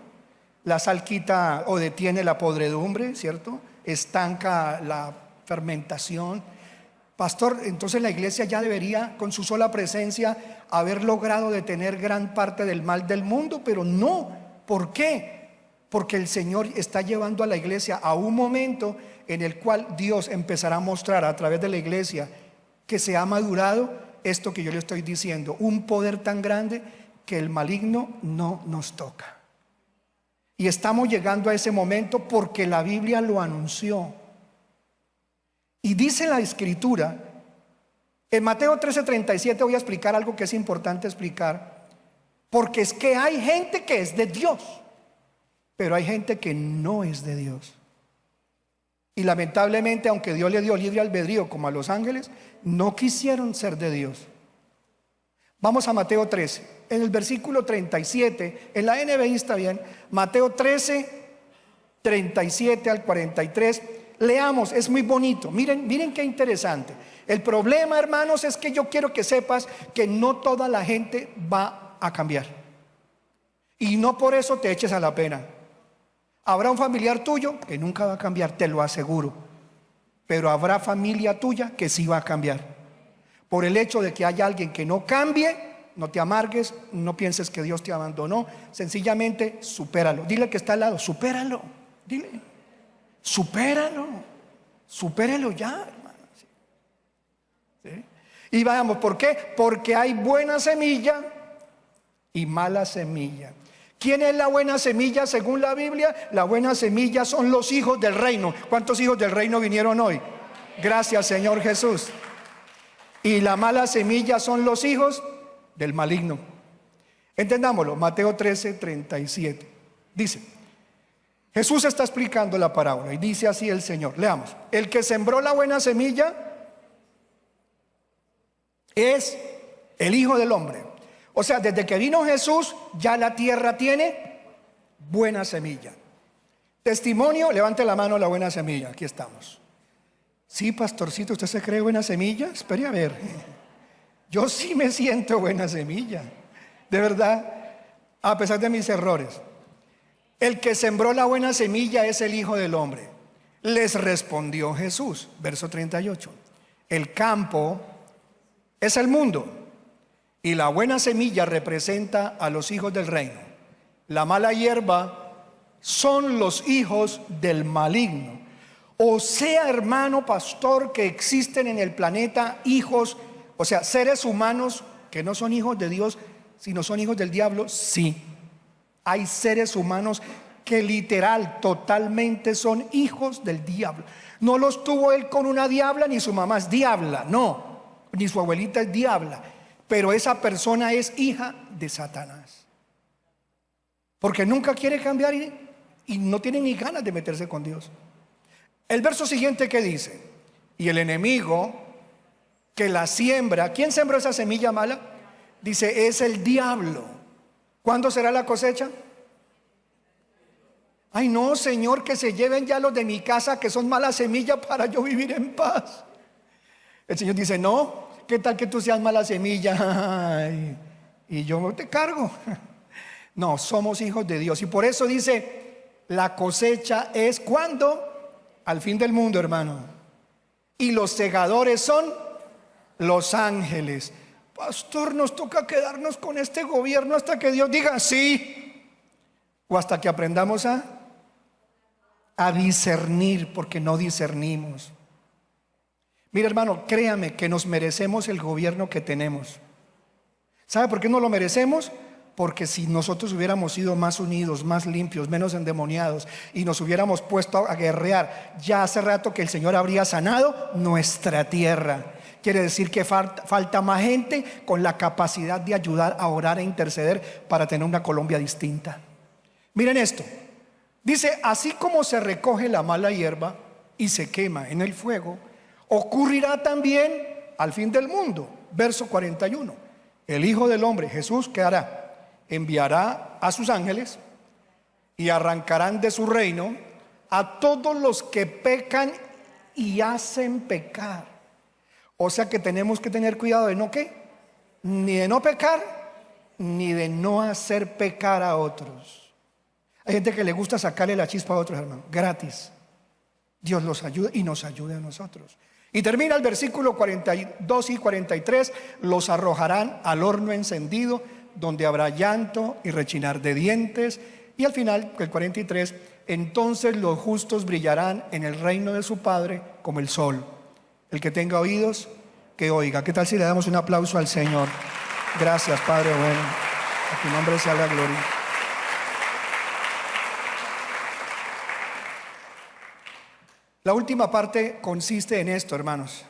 La sal quita o detiene la podredumbre, ¿cierto? Estanca la fermentación. Pastor, entonces la iglesia ya debería con su sola presencia haber logrado detener gran parte del mal del mundo, pero no. ¿Por qué? Porque el Señor está llevando a la iglesia a un momento en el cual Dios empezará a mostrar a través de la iglesia que se ha madurado esto que yo le estoy diciendo, un poder tan grande que el maligno no nos toca. Y estamos llegando a ese momento porque la Biblia lo anunció. Y dice la Escritura, en Mateo 13:37 voy a explicar algo que es importante explicar, porque es que hay gente que es de Dios, pero hay gente que no es de Dios. Y lamentablemente, aunque Dios le dio libre albedrío como a los ángeles, no quisieron ser de Dios. Vamos a Mateo 13, en el versículo 37, en la NBI está bien, Mateo 13, 37 al 43. Leamos, es muy bonito. Miren qué interesante. El problema, hermanos, es que yo quiero que sepas que no toda la gente va a cambiar. Y no por eso te eches a la pena. Habrá un familiar tuyo que nunca va a cambiar, te lo aseguro. Pero habrá familia tuya que sí va a cambiar. Por el hecho de que haya alguien que no cambie, no te amargues, no pienses que Dios te abandonó. Sencillamente, supéralo. Dile al que está al lado, supéralo. Dile. Supéralo ya, hermano. ¿Sí? Y vamos, ¿por qué? Porque hay buena semilla y mala semilla. ¿Quién es la buena semilla según la Biblia? La buena semilla son los hijos del reino. ¿Cuántos hijos del reino vinieron hoy? Gracias, Señor Jesús. Y la mala semilla son los hijos del maligno. Entendámoslo, Mateo 13, 37. Dice, Jesús está explicando la parábola y dice así el Señor. Leamos. El que sembró la buena semilla es el Hijo del Hombre. O sea, desde que vino Jesús, ya la tierra tiene buena semilla. Testimonio, levante la mano la buena semilla. Aquí estamos. Sí, pastorcito, ¿usted se cree buena semilla? Espere a ver. Yo sí me siento buena semilla. De verdad, a pesar de mis errores. El que sembró la buena semilla es el Hijo del Hombre. Les respondió Jesús, verso 38. El campo es el mundo y la buena semilla representa a los hijos del reino. La mala hierba son los hijos del maligno. O sea, hermano pastor, que existen en el planeta hijos, o sea, seres humanos que no son hijos de Dios, sino son hijos del diablo, sí. Hay seres humanos que literal, totalmente son hijos del diablo. No los tuvo él con una diabla, ni su mamá es diabla, no, ni su abuelita es diabla, pero esa persona es hija de Satanás, porque nunca quiere cambiar y no tiene ni ganas de meterse con Dios. El verso siguiente, ¿qué dice? Y el enemigo que la siembra, ¿quién sembró esa semilla mala? Dice, es el diablo. ¿Cuándo será la cosecha? Ay no, Señor, que se lleven ya los de mi casa que son mala semilla para yo vivir en paz. El Señor dice, no, ¿qué tal que tú seas mala semilla? Ay, y yo te cargo. No, somos hijos de Dios. Y por eso dice, la cosecha es ¿cuándo? Al fin del mundo, hermano. Y los segadores son los ángeles. Pastor, nos toca quedarnos con este gobierno hasta que Dios diga sí, o hasta que aprendamos a discernir, porque no discernimos. Mira, hermano, créame que nos merecemos el gobierno que tenemos. ¿Sabe por qué no lo merecemos? Porque si nosotros hubiéramos sido más unidos, más limpios, menos endemoniados, y nos hubiéramos puesto a guerrear, ya hace rato que el Señor habría sanado nuestra tierra. Quiere decir que falta más gente con la capacidad de ayudar a orar e interceder para tener una Colombia distinta. Miren esto. Dice, así como se recoge la mala hierba y se quema en el fuego, ocurrirá también al fin del mundo. Verso 41. El Hijo del Hombre, Jesús, ¿qué hará? Enviará a sus ángeles y arrancarán de su reino a todos los que pecan y hacen pecar. O sea que tenemos que tener cuidado de no qué, ni de no pecar, ni de no hacer pecar a otros. Hay gente que le gusta sacarle la chispa a otros, hermanos, gratis. Dios los ayuda y nos ayude a nosotros. Y termina el versículo 42 y 43, los arrojarán al horno encendido, donde habrá llanto y rechinar de dientes. Y al final, el 43, entonces los justos brillarán en el reino de su Padre como el sol. El que tenga oídos, que oiga. ¿Qué tal si le damos un aplauso al Señor? Gracias, Padre bueno. A tu nombre sea la gloria. La última parte consiste en esto, hermanos,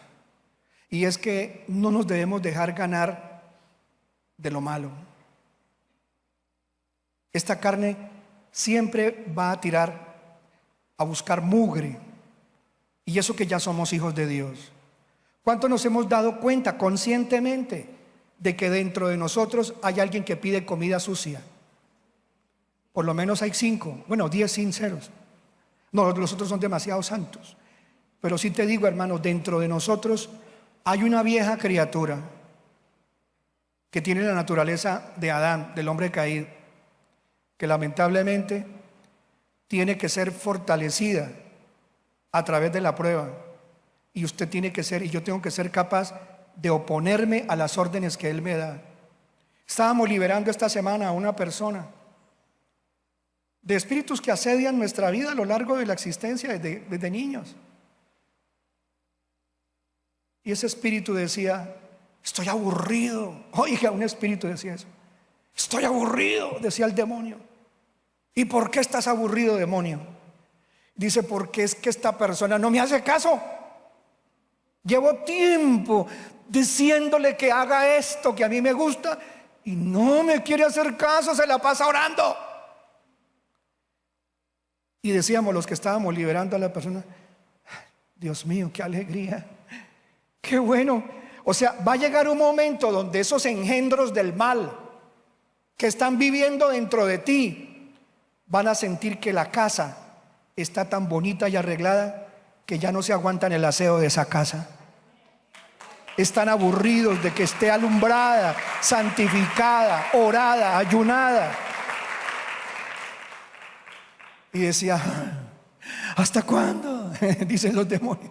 y es que no nos debemos dejar ganar de lo malo. Esta carne siempre va a tirar a buscar mugre, y eso que ya somos hijos de Dios. ¿Cuánto nos hemos dado cuenta conscientemente de que dentro de nosotros hay alguien que pide comida sucia? Por lo menos hay 10 sinceros. No, los otros son demasiado santos. Pero sí te digo, hermano, dentro de nosotros hay una vieja criatura que tiene la naturaleza de Adán, del hombre caído, que lamentablemente tiene que ser fortalecida a través de la prueba. Y usted tiene que ser, y yo tengo que ser capaz de oponerme a las órdenes que Él me da. Estábamos liberando esta semana a una persona de espíritus que asedian nuestra vida a lo largo de la existencia desde niños. Y ese espíritu decía, estoy aburrido. Oiga, un espíritu decía eso. Estoy aburrido, decía el demonio. ¿Y por qué estás aburrido, demonio? Dice, porque es que esta persona no me hace caso. Llevo tiempo diciéndole que haga esto que a mí me gusta y no me quiere hacer caso, se la pasa orando. Y decíamos los que estábamos liberando a la persona, Dios mío, qué alegría, qué bueno. O sea, va a llegar un momento donde esos engendros del mal que están viviendo dentro de ti van a sentir que la casa está tan bonita y arreglada que ya no se aguantan el aseo de esa casa. Están aburridos de que esté alumbrada, santificada, orada, ayunada. Y decía, ¿hasta cuándo? Dicen los demonios.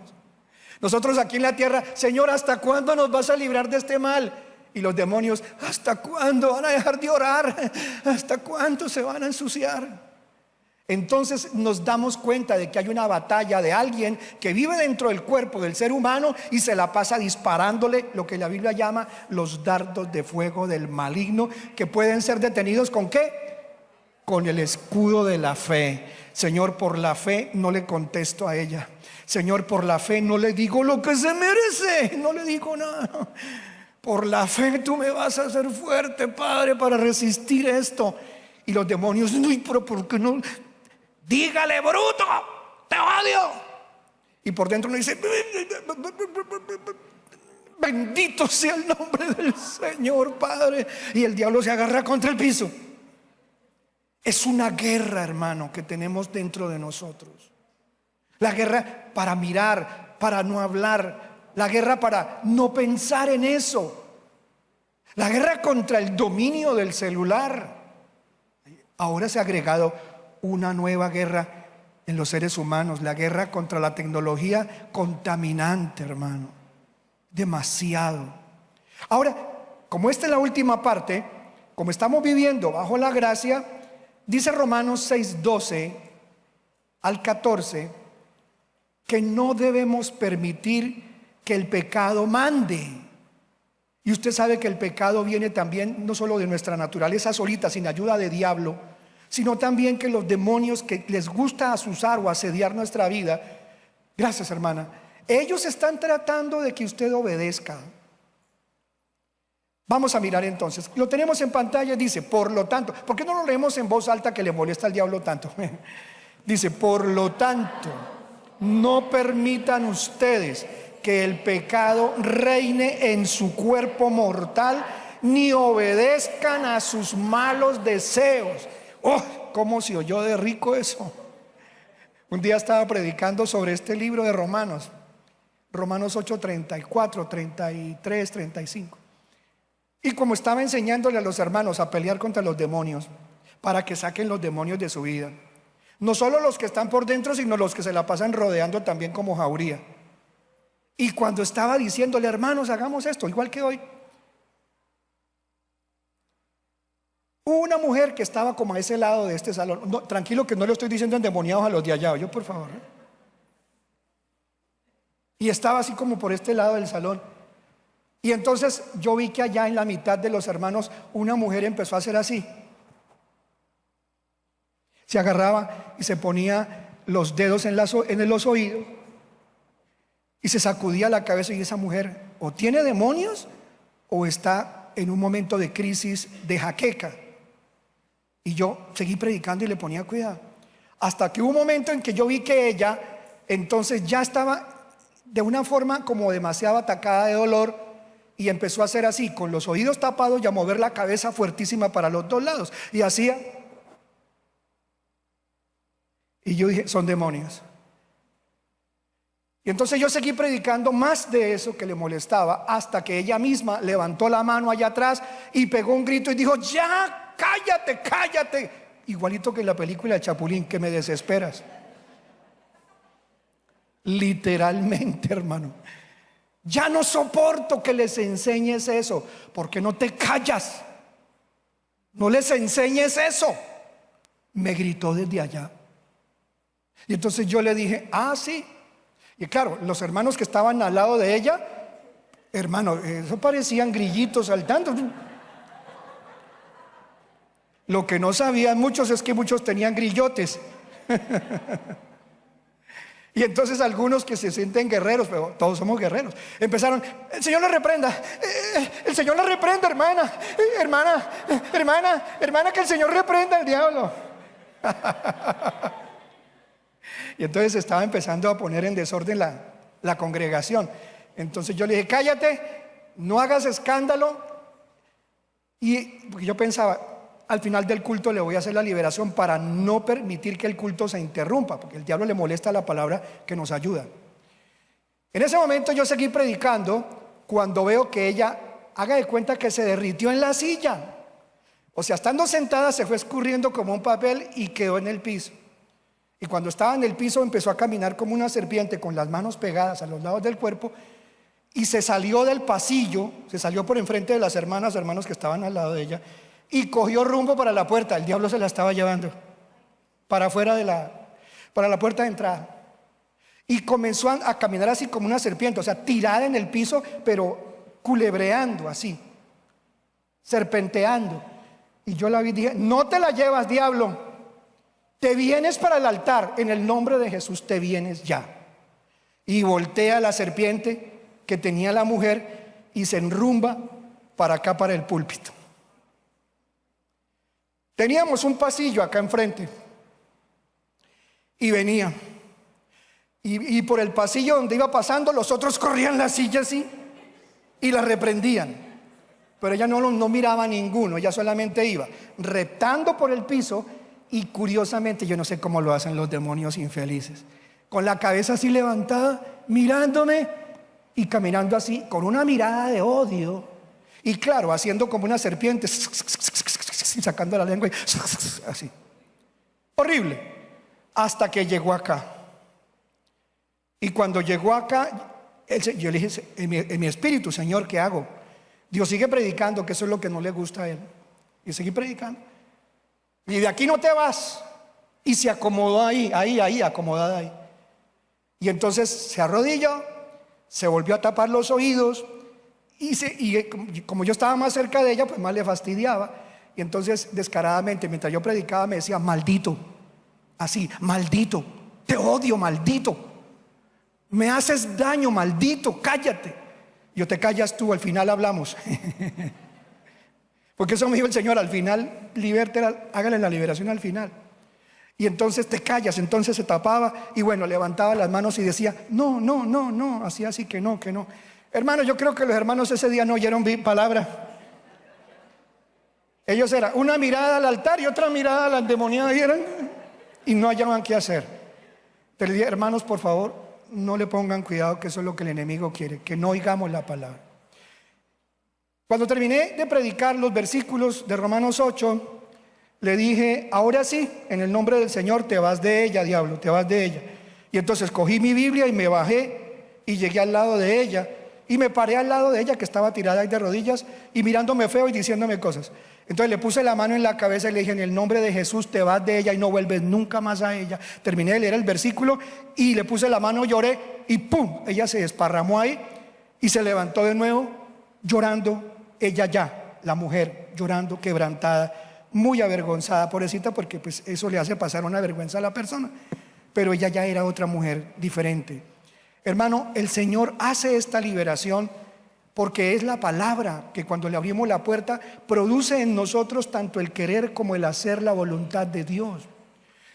Nosotros aquí en la tierra, Señor, ¿hasta cuándo nos vas a librar de este mal? Y los demonios, ¿hasta cuándo van a dejar de orar? ¿Hasta cuándo se van a ensuciar? Entonces nos damos cuenta de que hay una batalla de alguien que vive dentro del cuerpo del ser humano y se la pasa disparándole lo que la Biblia llama los dardos de fuego del maligno, que pueden ser detenidos ¿con qué? con el escudo de la fe. Señor, por la fe no le contesto a ella. Señor, por la fe no le digo lo que se merece, no le digo nada. Por la fe tú me vas a hacer fuerte, Padre, para resistir esto. Y los demonios, uy, pero ¿por qué no? Dígale, bruto, te odio. Y por dentro uno dice, bendito sea el nombre del Señor, Padre. Y el diablo se agarra contra el piso. Es una guerra, hermano, que tenemos dentro de nosotros. La guerra para mirar, para no hablar. La guerra para no pensar en eso. La guerra contra el dominio del celular. Ahora se ha agregado una nueva guerra en los seres humanos. La guerra contra la tecnología contaminante, hermano. Demasiado. Ahora, como esta es la última parte, como estamos viviendo bajo la gracia, dice Romanos 6:12 al 14, que no debemos permitir que el pecado mande. Y usted sabe que el pecado viene también no solo de nuestra naturaleza solita, sin ayuda de diablo, sino también que los demonios que les gusta asusar o asediar nuestra vida, gracias hermana, ellos están tratando de que usted obedezca. Vamos a mirar entonces, lo tenemos en pantalla, dice, por lo tanto, ¿por qué no lo leemos en voz alta que le molesta al diablo tanto? Dice, por lo tanto, no permitan ustedes que el pecado reine en su cuerpo mortal, ni obedezcan a sus malos deseos. ¡Oh! ¿Cómo se oyó de rico eso? Un día estaba predicando sobre este libro de Romanos 8, 34, 33, 35. Y como estaba enseñándole a los hermanos a pelear contra los demonios, para que saquen los demonios de su vida, no solo los que están por dentro, sino los que se la pasan rodeando también como jauría. Y cuando estaba diciéndole, hermanos, hagamos esto, igual que hoy, hubo una mujer que estaba como a ese lado de este salón. No, tranquilo que no le estoy diciendo endemoniados a los de allá, yo por favor. Y estaba así como por este lado del salón. Y entonces yo vi que allá en la mitad de los hermanos una mujer empezó a hacer así. Se agarraba y se ponía los dedos en los oídos y se sacudía la cabeza, y esa mujer o tiene demonios o está en un momento de crisis, de jaqueca. Y yo seguí predicando y le ponía cuidado, hasta que hubo un momento en que yo vi que ella entonces ya estaba de una forma como demasiado atacada de dolor, y empezó a hacer así, con los oídos tapados, y a mover la cabeza fuertísima para los dos lados, y hacía. Y yo dije, son demonios. Y entonces yo seguí predicando más de eso que le molestaba, hasta que ella misma levantó la mano allá atrás y pegó un grito y dijo, ya, cállate, cállate. Igualito que en la película de Chapulín, que me desesperas. Literalmente, hermano. Ya no soporto que les enseñes eso. ¿Por qué no te callas? No les enseñes eso. Me gritó desde allá. Y entonces yo le dije, sí. Y claro, los hermanos que estaban al lado de ella, hermano, eso parecían grillitos saltando. Lo que no sabían muchos es que muchos tenían grillotes. Y entonces algunos que se sienten guerreros, pero todos somos guerreros, empezaron, el Señor la reprenda, el Señor la reprenda, hermana, que el Señor reprenda al diablo. Y entonces estaba empezando a poner en desorden la congregación. Entonces yo le dije, cállate, no hagas escándalo. Y porque yo pensaba, al final del culto le voy a hacer la liberación para no permitir que el culto se interrumpa, porque el diablo le molesta la palabra que nos ayuda. En ese momento yo seguí predicando, cuando veo que ella, haga de cuenta que se derritió en la silla. O sea, estando sentada se fue escurriendo como un papel y quedó en el piso. Y cuando estaba en el piso empezó a caminar como una serpiente, con las manos pegadas a los lados del cuerpo, y se salió del pasillo, se salió por enfrente de las hermanos que estaban al lado de ella, y cogió rumbo para la puerta. El diablo se la estaba llevando para afuera para la puerta de entrada, y comenzó a caminar así como una serpiente, o sea, tirada en el piso, pero culebreando así, serpenteando. Y yo la vi y dije: no te la llevas, diablo, te vienes para el altar, en el nombre de Jesús te vienes ya. Y voltea la serpiente que tenía la mujer y se enrumba para acá, para el púlpito. Teníamos un pasillo acá enfrente y venía, y por el pasillo donde iba pasando, los otros corrían la silla así y la reprendían, pero ella no miraba a ninguno, ella solamente iba reptando por el piso. Y curiosamente, yo no sé cómo lo hacen los demonios infelices, con la cabeza así levantada, mirándome y caminando así, con una mirada de odio, y claro, haciendo como una serpiente, sacando la lengua y así, horrible, hasta que llegó acá. Y cuando llegó acá, yo le dije en mi espíritu: Señor, ¿qué hago? Dios, sigue predicando, que eso es lo que no le gusta a él. Y seguí predicando. Y de aquí no te vas. Y se acomodó ahí, acomodada ahí. Y entonces se arrodilló, se volvió a tapar los oídos, y como yo estaba más cerca de ella, pues más le fastidiaba. Y entonces descaradamente, mientras yo predicaba, me decía: maldito, así, maldito, te odio, maldito, me haces daño, maldito, cállate. Yo: te callas tú, al final hablamos. Porque eso me dijo el Señor: al final, hágale la liberación al final. Y entonces te callas. Entonces se tapaba y bueno, levantaba las manos y decía: no, no, no, no, así que no, que no. Hermano, yo creo que los hermanos ese día no oyeron palabra. Ellos eran una mirada al altar y otra mirada a la endemoniada, y no hallaban qué hacer. Te le dije: hermanos, por favor, no le pongan cuidado, que eso es lo que el enemigo quiere, que no oigamos la palabra. Cuando terminé de predicar los versículos de Romanos 8, le dije: ahora sí, en el nombre del Señor, te vas de ella, diablo, te vas de ella. Y entonces cogí mi Biblia y me bajé y llegué al lado de ella, y me paré al lado de ella, que estaba tirada ahí de rodillas y mirándome feo y diciéndome cosas. Entonces le puse la mano en la cabeza y le dije: en el nombre de Jesús, te vas de ella y no vuelves nunca más a ella. Terminé de leer el versículo y le puse la mano, lloré y ¡pum! Ella se desparramó ahí y se levantó de nuevo llorando. Ella ya, la mujer, llorando, quebrantada, muy avergonzada, pobrecita, porque pues eso le hace pasar una vergüenza a la persona. Pero ella ya era otra mujer diferente. Hermano, el Señor hace esta liberación porque es la palabra que, cuando le abrimos la puerta, produce en nosotros tanto el querer como el hacer la voluntad de Dios.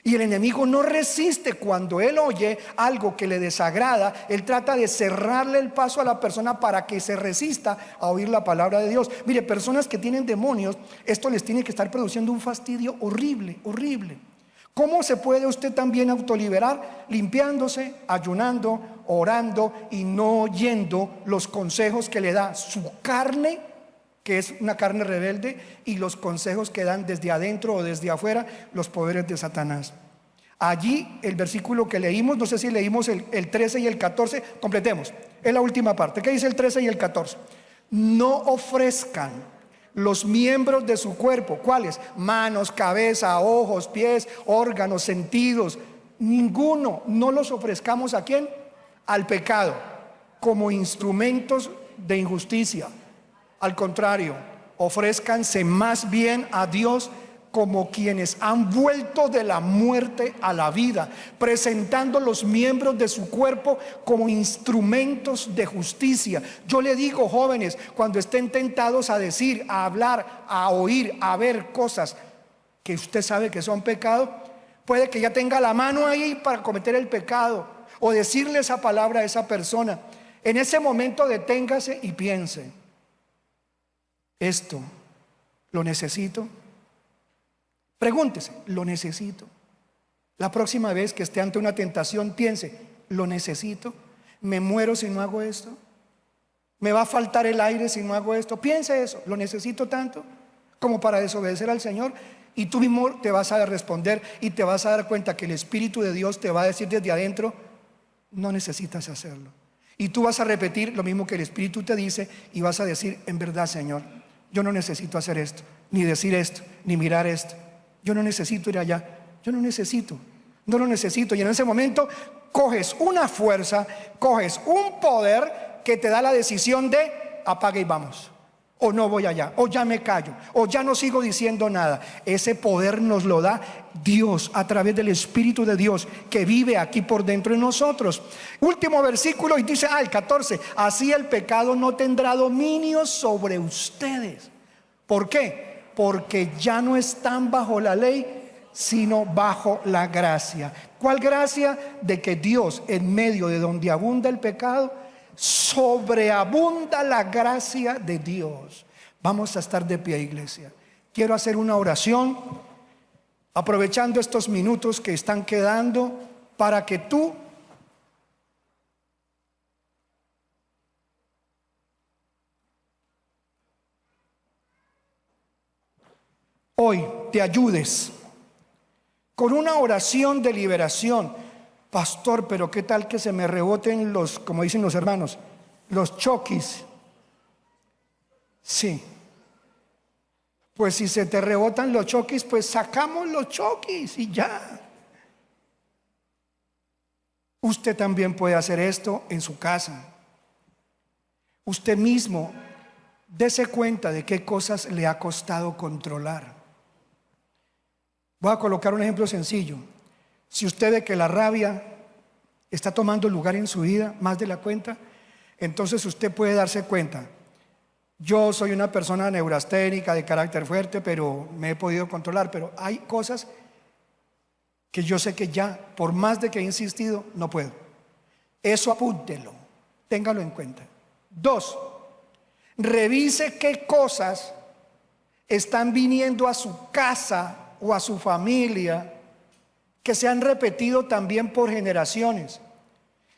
Y el enemigo no resiste cuando él oye algo que le desagrada. Él trata de cerrarle el paso a la persona para que se resista a oír la palabra de Dios. Mire, personas que tienen demonios, esto les tiene que estar produciendo un fastidio horrible, horrible. ¿Cómo se puede usted también autoliberar? Limpiándose, ayunando, orando y no oyendo los consejos que le da su carne, que es una carne rebelde, y los consejos que dan desde adentro o desde afuera los poderes de Satanás. Allí el versículo que leímos, no sé si leímos el 13 y el 14, completemos, es la última parte. ¿Qué dice el 13 y el 14? No ofrezcan los miembros de su cuerpo. ¿Cuáles? Manos, cabeza, ojos, pies, órganos, sentidos. Ninguno. No los ofrezcamos ¿a quién? Al pecado, como instrumentos de injusticia. Al contrario, ofrézcanse más bien a Dios como quienes han vuelto de la muerte a la vida, presentando los miembros de su cuerpo como instrumentos de justicia. Yo le digo, jóvenes, cuando estén tentados a decir, a hablar, a oír, a ver cosas que usted sabe que son pecado, puede que ya tenga la mano ahí para cometer el pecado o decirle esa palabra a esa persona. En ese momento deténgase y piense: ¿esto lo necesito? Pregúntese: ¿lo necesito? La próxima vez que esté ante una tentación, piense: ¿lo necesito? ¿Me muero si no hago esto? ¿Me va a faltar el aire si no hago esto? Piense eso: ¿lo necesito tanto como para desobedecer al Señor? Y tú mismo te vas a responder y te vas a dar cuenta que el Espíritu de Dios te va a decir desde adentro: no necesitas hacerlo. Y tú vas a repetir lo mismo que el Espíritu te dice y vas a decir: en verdad, Señor, yo no necesito hacer esto, ni decir esto, ni mirar esto. Yo no necesito ir allá. Yo no lo necesito. Y en ese momento coges una fuerza, coges un poder que te da la decisión de apague y vamos. o no voy allá, o ya me callo, o ya no sigo diciendo nada. Ese poder nos lo da Dios a través del Espíritu de Dios que vive aquí por dentro de nosotros. Último versículo y dice, el 14: así el pecado no tendrá dominio sobre ustedes. ¿Por qué? Porque ya no están bajo la ley, sino bajo la gracia. ¿Cuál gracia? De que Dios, en medio de donde abunda el pecado, sobreabunda la gracia de Dios. Vamos a estar de pie, iglesia. Quiero hacer una oración, aprovechando estos minutos que están quedando, para que tú hoy te ayudes con una oración de liberación. Pastor, pero qué tal que se me reboten los, como dicen los hermanos, los choquis. Sí, pues si se te rebotan los choquis, pues sacamos los choquis y ya. Usted también puede hacer esto en su casa. Usted mismo dése cuenta de qué cosas le ha costado controlar. Voy a colocar un ejemplo sencillo. Si usted ve que la rabia está tomando lugar en su vida más de la cuenta, entonces usted puede darse cuenta: yo soy una persona neurasténica, de carácter fuerte, pero me he podido controlar. Pero hay cosas que yo sé que ya, por más de que he insistido, no puedo. Eso apúntelo, téngalo en cuenta. 2, revise qué cosas están viniendo a su casa o a su familia que se han repetido también por generaciones,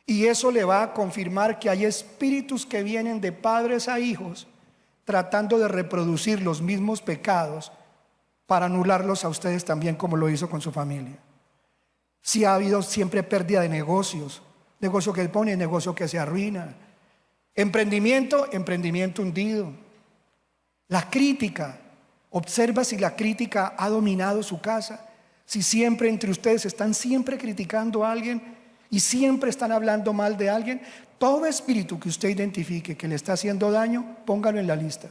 y eso le va a confirmar que hay espíritus que vienen de padres a hijos tratando de reproducir los mismos pecados para anularlos a ustedes también, como lo hizo con su familia. Si ha habido siempre pérdida de negocios, negocio que pone, negocio que se arruina, emprendimiento hundido. La crítica, observa si la crítica ha dominado su casa. Si siempre entre ustedes están siempre criticando a alguien y siempre están hablando mal de alguien, todo espíritu que usted identifique que le está haciendo daño, póngalo en la lista.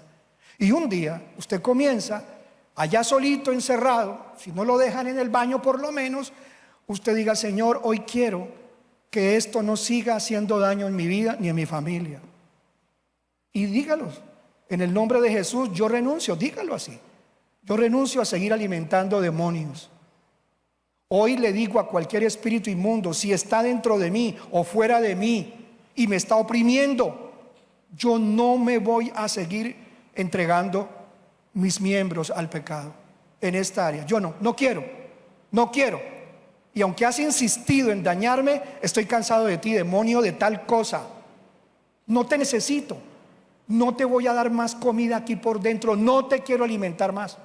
Y un día usted comienza, allá solito, encerrado, si no lo dejan en el baño por lo menos, usted diga: Señor, hoy quiero que esto no siga haciendo daño en mi vida ni en mi familia. Y dígalos: en el nombre de Jesús yo renuncio, dígalo así. Yo renuncio a seguir alimentando demonios. Hoy le digo a cualquier espíritu inmundo, si está dentro de mí o fuera de mí y me está oprimiendo, yo no me voy a seguir entregando mis miembros al pecado en esta área. Yo no quiero. Y aunque has insistido en dañarme, estoy cansado de ti, demonio de tal cosa. No te necesito. No te voy a dar más comida aquí por dentro. No te quiero alimentar más.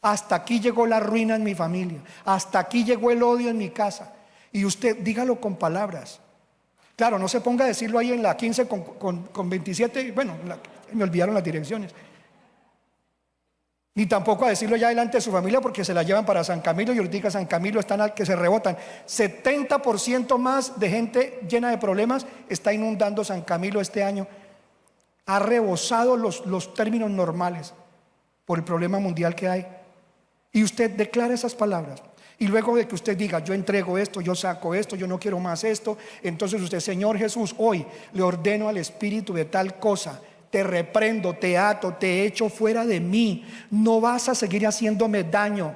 Hasta aquí llegó la ruina en mi familia. Hasta aquí llegó el odio en mi casa. Y usted dígalo con palabras. Claro, no se ponga a decirlo ahí en la 15 con 27. Bueno, me olvidaron las direcciones. Ni tampoco a decirlo ya delante de su familia, porque se la llevan para San Camilo, y ahorita San Camilo están al que se rebotan. 70% más de gente llena de problemas está inundando San Camilo este año. Ha rebosado los términos normales por el problema mundial que hay. Y usted declara esas palabras. Y luego de que usted diga: yo entrego esto, yo saco esto, yo no quiero más esto, entonces usted: Señor Jesús, hoy le ordeno al espíritu de tal cosa, te reprendo, te ato, te echo fuera de mí. No vas a seguir haciéndome daño.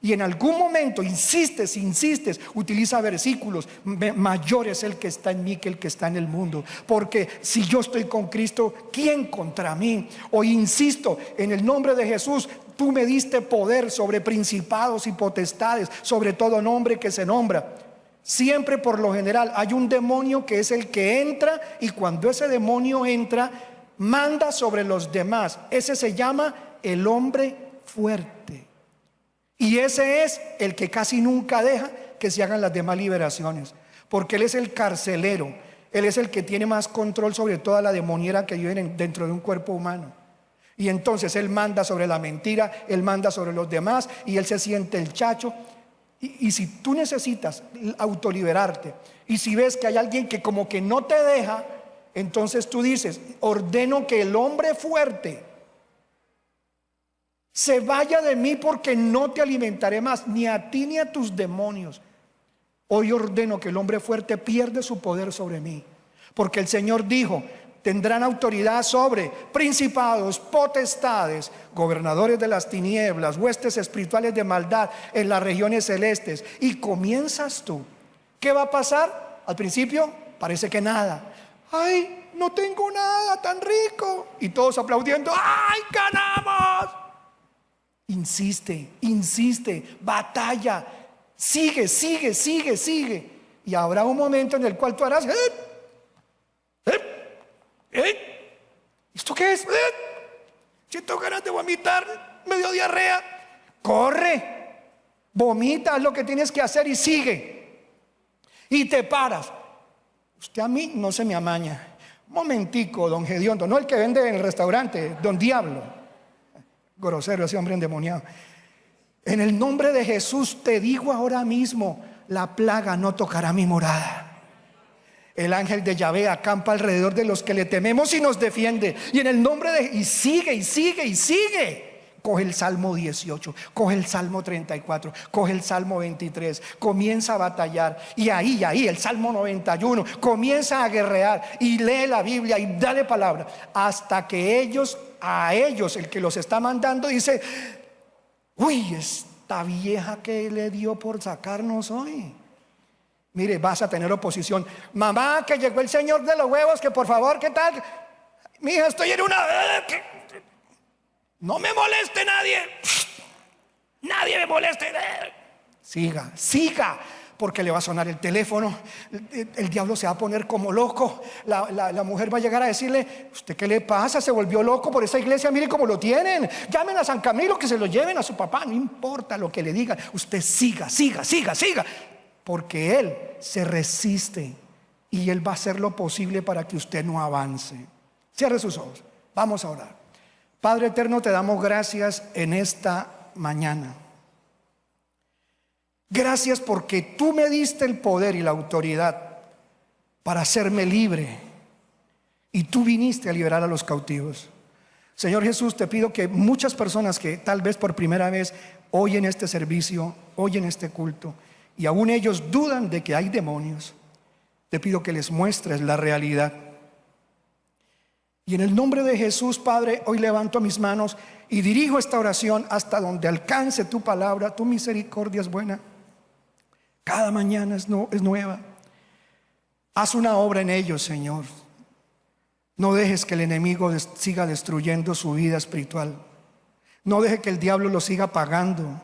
Y en algún momento insistes, utiliza versículos: mayor es el que está en mí que el que está en el mundo. Porque si yo estoy con Cristo, ¿quién contra mí? O insisto: en el nombre de Jesús, tú me diste poder sobre principados y potestades, sobre todo nombre que se nombra. Siempre, por lo general, hay un demonio que es el que entra, y cuando ese demonio entra, manda sobre los demás. Ese se llama el hombre fuerte. Y ese es el que casi nunca deja que se hagan las demás liberaciones, porque él es el carcelero. Él es el que tiene más control sobre toda la demoniera que vive dentro de un cuerpo humano. Y entonces él manda sobre la mentira, él manda sobre los demás, y él se siente el chacho. Y si tú necesitas autoliberarte, y si ves que hay alguien que como que no te deja, entonces tú dices: ordeno que el hombre fuerte se vaya de mí, porque no te alimentaré más, ni a ti ni a tus demonios. Hoy ordeno que el hombre fuerte pierde su poder sobre mí, porque el Señor dijo: tendrán autoridad sobre principados, potestades, gobernadores de las tinieblas, huestes espirituales de maldad en las regiones celestes. Y comienzas tú. ¿Qué va a pasar? Al principio parece que nada. Ay, no tengo nada, tan rico. Y todos aplaudiendo. ¡Ay, ganamos! Insiste, insiste, batalla. Sigue, sigue, sigue, sigue. Y habrá un momento en el cual tú harás: ¿esto qué es? Siento ganas de vomitar, me dio diarrea. Corre, vomita, haz lo que tienes que hacer y sigue. Y te paras. Usted a mí no se me amaña. Un momentico, don Gediondo, no el que vende en el restaurante, don Diablo. Grosero ese hombre endemoniado. En el nombre de Jesús te digo ahora mismo: la plaga no tocará mi morada. El ángel de Yahvé acampa alrededor de los que le tememos y nos defiende. Y en el nombre de... Y sigue, y sigue, y sigue. Coge el Salmo 18, coge el Salmo 34, coge el Salmo 23, comienza a batallar. Y ahí, el Salmo 91, comienza a guerrear y lee la Biblia y dale palabra. Hasta que a ellos, el que los está mandando, dice: uy, esta vieja que le dio por sacarnos hoy. Mire, vas a tener oposición. Mamá, que llegó el señor de los huevos, que por favor, ¿qué tal? Mija, estoy en una... No me moleste nadie. Nadie me moleste. Siga, siga, porque le va a sonar el teléfono. El diablo se va a poner como loco. La mujer va a llegar a decirle: ¿usted qué le pasa? Se volvió loco por esa iglesia, mire cómo lo tienen. Llamen a San Camilo, que se lo lleven a su papá. No importa lo que le digan, usted siga, siga, siga, siga. Porque Él se resiste y Él va a hacer lo posible para que usted no avance. Cierre sus ojos, vamos a orar. Padre eterno, te damos gracias en esta mañana. Gracias porque tú me diste el poder y la autoridad para hacerme libre, y tú viniste a liberar a los cautivos. Señor Jesús, te pido que muchas personas que tal vez por primera vez oyen este servicio, oyen este culto, y aún ellos dudan de que hay demonios, te pido que les muestres la realidad. Y en el nombre de Jesús, Padre, hoy levanto mis manos y dirijo esta oración hasta donde alcance tu palabra. Tu misericordia es buena, cada mañana es nueva. Haz una obra en ellos, Señor. No dejes que el enemigo siga destruyendo su vida espiritual. No deje que el diablo lo siga pagando.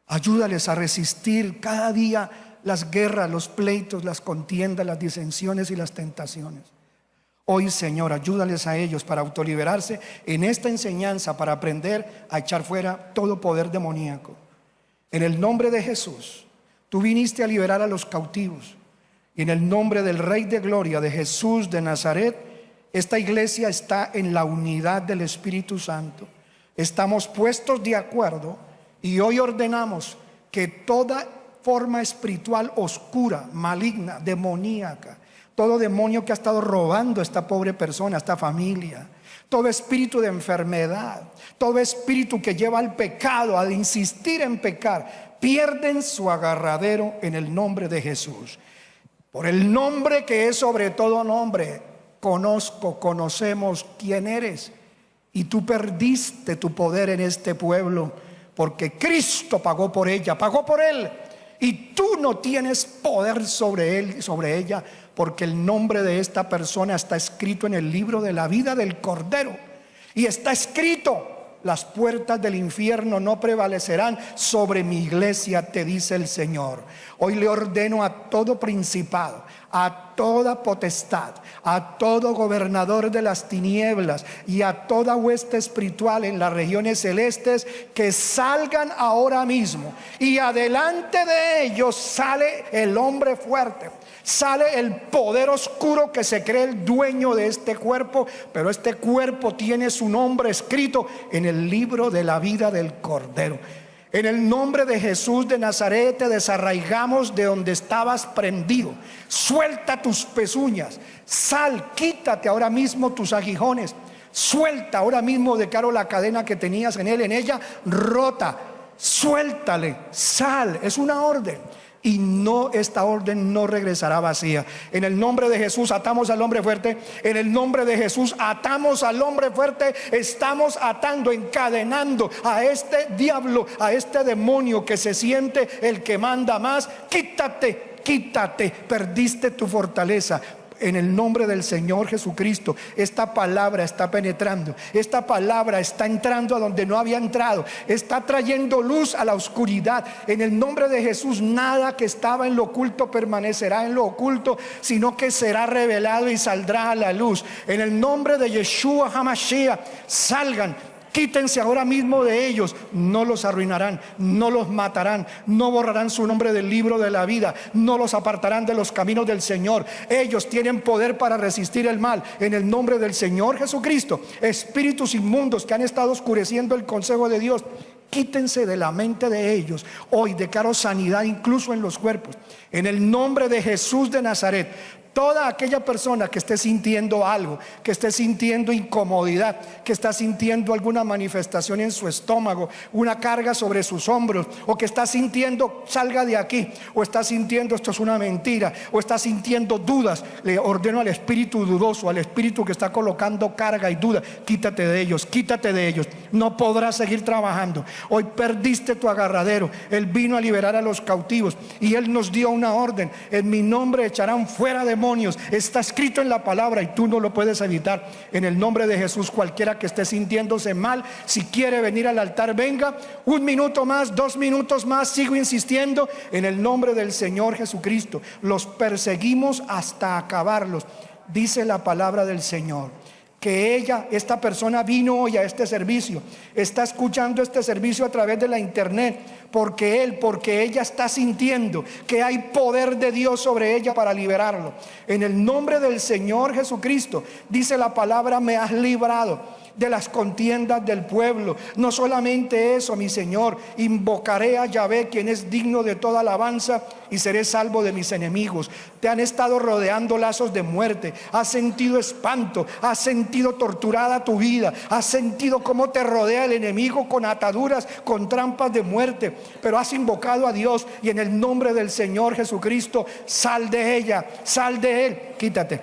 Ayúdales a resistir cada día las guerras, los pleitos, las contiendas, las disensiones y las tentaciones. Hoy, Señor, ayúdales a ellos para autoliberarse en esta enseñanza, para aprender a echar fuera todo poder demoníaco. En el nombre de Jesús, tú viniste a liberar a los cautivos. Y en el nombre del Rey de Gloria, de Jesús de Nazaret, esta iglesia está en la unidad del Espíritu Santo. Estamos puestos de acuerdo. Y hoy ordenamos que toda forma espiritual oscura, maligna, demoníaca, todo demonio que ha estado robando a esta pobre persona, a esta familia, todo espíritu de enfermedad, todo espíritu que lleva al pecado, a insistir en pecar, pierden su agarradero en el nombre de Jesús. Por el nombre que es sobre todo nombre, conocemos quién eres, y tú perdiste tu poder en este pueblo, porque Cristo pagó por ella, pagó por él, y tú no tienes poder sobre él y sobre ella, porque el nombre de esta persona está escrito en el libro de la vida del Cordero. Y está escrito: las puertas del infierno no prevalecerán sobre mi iglesia, te dice el Señor. Hoy le ordeno a todo principado, a toda potestad, a todo gobernador de las tinieblas y a toda hueste espiritual en las regiones celestes, que salgan ahora mismo, y adelante de ellos sale el hombre fuerte, sale el poder oscuro que se cree el dueño de este cuerpo, pero este cuerpo tiene su nombre escrito en el libro de la vida del Cordero. En el nombre de Jesús de Nazaret te desarraigamos de donde estabas prendido. Suelta tus pezuñas, sal, quítate ahora mismo tus aguijones. Suelta ahora mismo, declaro, la cadena que tenías en él, en ella, rota. Suéltale, sal, es una orden. Y no, esta orden no regresará vacía. En el nombre de Jesús atamos al hombre fuerte. En el nombre de Jesús atamos al hombre fuerte. Estamos atando, encadenando a este diablo, a este demonio que se siente el que manda más. Quítate, quítate, perdiste tu fortaleza. En el nombre del Señor Jesucristo, esta palabra está penetrando, esta palabra está entrando a donde no había entrado, está trayendo luz a la oscuridad. En el nombre de Jesús, nada que estaba en lo oculto permanecerá en lo oculto, sino que será revelado y saldrá a la luz. En el nombre de Yeshua HaMashiach, salgan. Quítense ahora mismo de ellos. No los arruinarán, no los matarán, no borrarán su nombre del libro de la vida, no los apartarán de los caminos del Señor. Ellos tienen poder para resistir el mal. En el nombre del Señor Jesucristo, espíritus inmundos que han estado oscureciendo el consejo de Dios, quítense de la mente de ellos. Hoy declaro sanidad incluso en los cuerpos. En el nombre de Jesús de Nazaret, toda aquella persona que esté sintiendo algo, que esté sintiendo incomodidad, que está sintiendo alguna manifestación en su estómago, una carga sobre sus hombros, o que está sintiendo salga de aquí, o está sintiendo esto es una mentira, o está sintiendo dudas, le ordeno al espíritu dudoso, al espíritu que está colocando carga y duda, quítate de ellos, quítate de ellos. No podrás seguir trabajando. Hoy perdiste tu agarradero. Él vino a liberar a los cautivos y Él nos dio una orden: en mi nombre echarán fuera demonios. Está escrito en la palabra y tú no lo puedes evitar. En el nombre de Jesús, cualquiera que esté sintiéndose mal, si quiere venir al altar, venga. 1 minuto más, 2 minutos más, sigo insistiendo. En el nombre del Señor Jesucristo, los perseguimos hasta acabarlos. Dice la palabra del Señor que esta persona vino hoy a este servicio, está escuchando este servicio a través de la internet, porque ella está sintiendo que hay poder de Dios sobre ella para liberarlo. En el nombre del Señor Jesucristo, dice la palabra, me has librado de las contiendas del pueblo. No solamente eso, mi Señor, invocaré a Yahvé, quien es digno de toda alabanza, y seré salvo de mis enemigos. Te han estado rodeando lazos de muerte, has sentido espanto, has sentido torturada tu vida, has sentido cómo te rodea el enemigo con ataduras, con trampas de muerte, pero has invocado a Dios, y en el nombre del Señor Jesucristo, sal de ella, sal de él. Quítate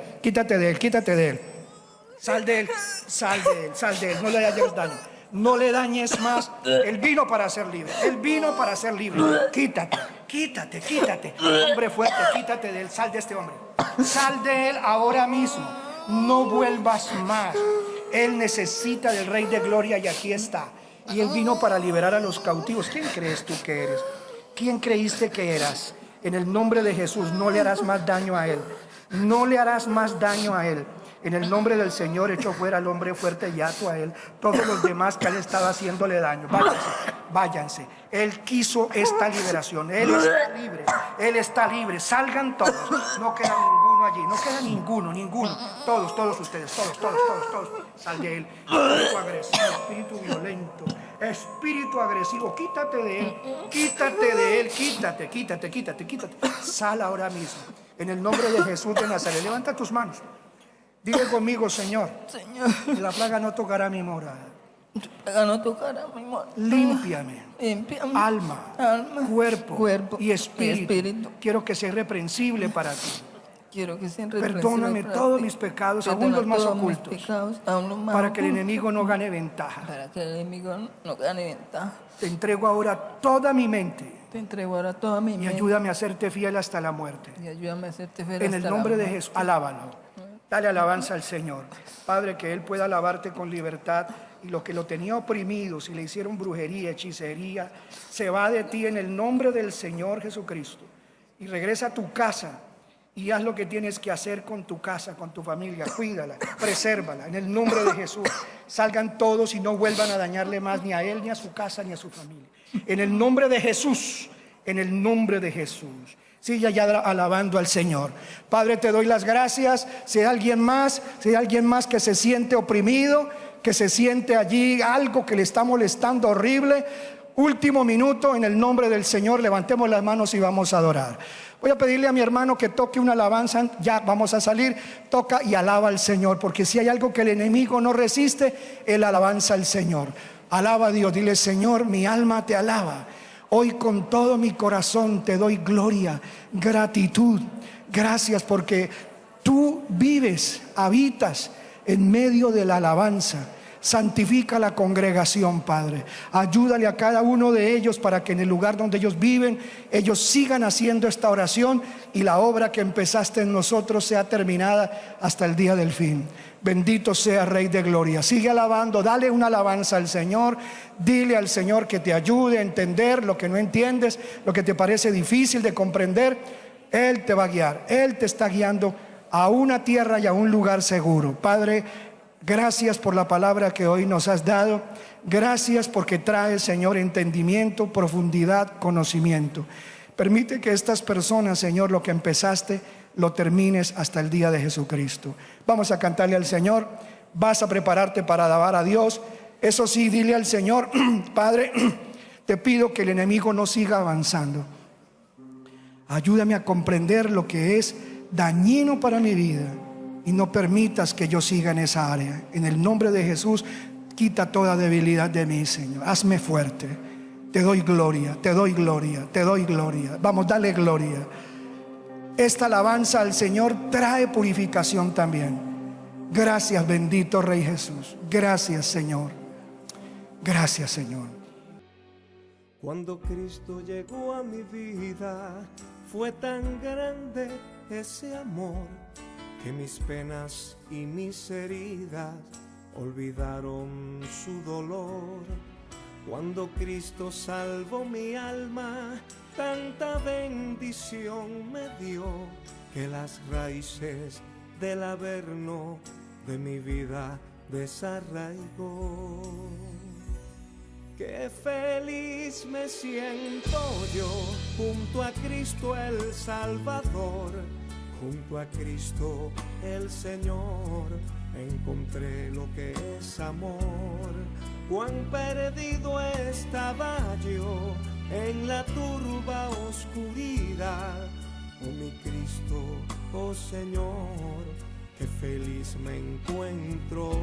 de él, quítate de él. Sal de él, sal de él, sal de él. No le hagas daño, no le dañes más. Él vino para ser libre, él vino para ser libre. Quítate, quítate, quítate. Hombre fuerte, quítate de él, sal de este hombre. Sal de él ahora mismo. No vuelvas más. Él necesita del Rey de Gloria y aquí está. Y él vino para liberar a los cautivos. ¿Quién crees tú que eres? ¿Quién creíste que eras? En el nombre de Jesús, no le harás más daño a él. No le harás más daño a él. En el nombre del Señor, echo fuera al hombre fuerte y ato a él todos los demás que han estado haciéndole daño. Váyanse, váyanse. Él quiso esta liberación. Él está libre. Él está libre. Salgan todos. No queda ninguno allí. No queda ninguno. Todos ustedes. Todos. Sal de él. Espíritu agresivo, espíritu violento, espíritu agresivo. Quítate de él. Quítate de él. Quítate. Sal ahora mismo. En el nombre de Jesús de Nazaret. Levanta tus manos. Dile conmigo, Señor, que la plaga no tocará mi morada. Límpiame, alma, cuerpo y espíritu. Quiero que sea irreprensible para ti. Perdóname todos mis pecados, aún los más ocultos, para que el enemigo no gane ventaja. Te entrego ahora toda mi mente. Y ayúdame a serte fiel hasta la muerte. En el nombre de Jesús, alábalo. Dale alabanza al Señor. Padre, que Él pueda alabarte con libertad. Y lo que lo tenía oprimido, si le hicieron brujería, hechicería, se va de ti en el nombre del Señor Jesucristo. Y regresa a tu casa y haz lo que tienes que hacer con tu casa, con tu familia. Cuídala, presérvala. En el nombre de Jesús, salgan todos y no vuelvan a dañarle más ni a él, ni a su casa, ni a su familia. En el nombre de Jesús, en el nombre de Jesús. Sigue ya alabando al Señor. Padre, te doy las gracias. Si hay alguien más que se siente oprimido, que se siente allí algo que le está molestando horrible, último minuto, en el nombre del Señor, levantemos las manos y vamos a adorar. Voy a pedirle a mi hermano que toque una alabanza. Ya vamos a salir. Toca y alaba al Señor, porque si hay algo que el enemigo no resiste, el alabanza al Señor. Alaba a Dios, dile: Señor, mi alma te alaba. Hoy con todo mi corazón te doy gloria, gratitud. Gracias porque tú vives, habitas en medio de la alabanza. Santifica la congregación, Padre. Ayúdale a cada uno de ellos para que en el lugar donde ellos viven, ellos sigan haciendo esta oración y la obra que empezaste en nosotros sea terminada hasta el día del fin. Bendito sea Rey de Gloria. Sigue alabando, dale una alabanza al Señor. Dile al Señor que te ayude a entender lo que no entiendes, lo que te parece difícil de comprender. Él te va a guiar, Él te está guiando a una tierra y a un lugar seguro. Padre, gracias por la palabra que hoy nos has dado. Gracias porque trae, Señor, entendimiento, profundidad, conocimiento. Permite que estas personas, Señor, lo que empezaste, lo termines hasta el día de Jesucristo. Vamos a cantarle al Señor. Vas a prepararte para alabar a Dios. Eso sí, dile al Señor: Padre, te pido que el enemigo no siga avanzando. Ayúdame a comprender lo que es dañino para mi vida y no permitas que yo siga en esa área. En el nombre de Jesús, quita toda debilidad de mí, Señor. Hazme fuerte. Te doy gloria, te doy gloria, te doy gloria. Vamos, dale gloria. Esta alabanza al Señor trae purificación también. Gracias, bendito Rey Jesús. Gracias, Señor. Gracias, Señor. Cuando Cristo llegó a mi vida, fue tan grande ese amor que mis penas y mis heridas olvidaron su dolor. Cuando Cristo salvó mi alma, tanta bendición me dio que las raíces del averno de mi vida desarraigó. Qué feliz me siento yo junto a Cristo el Salvador, junto a Cristo el Señor. Encontré lo que es amor. Cuán perdido estaba yo en la turba oscuridad. Oh mi Cristo, oh Señor, qué feliz me encuentro.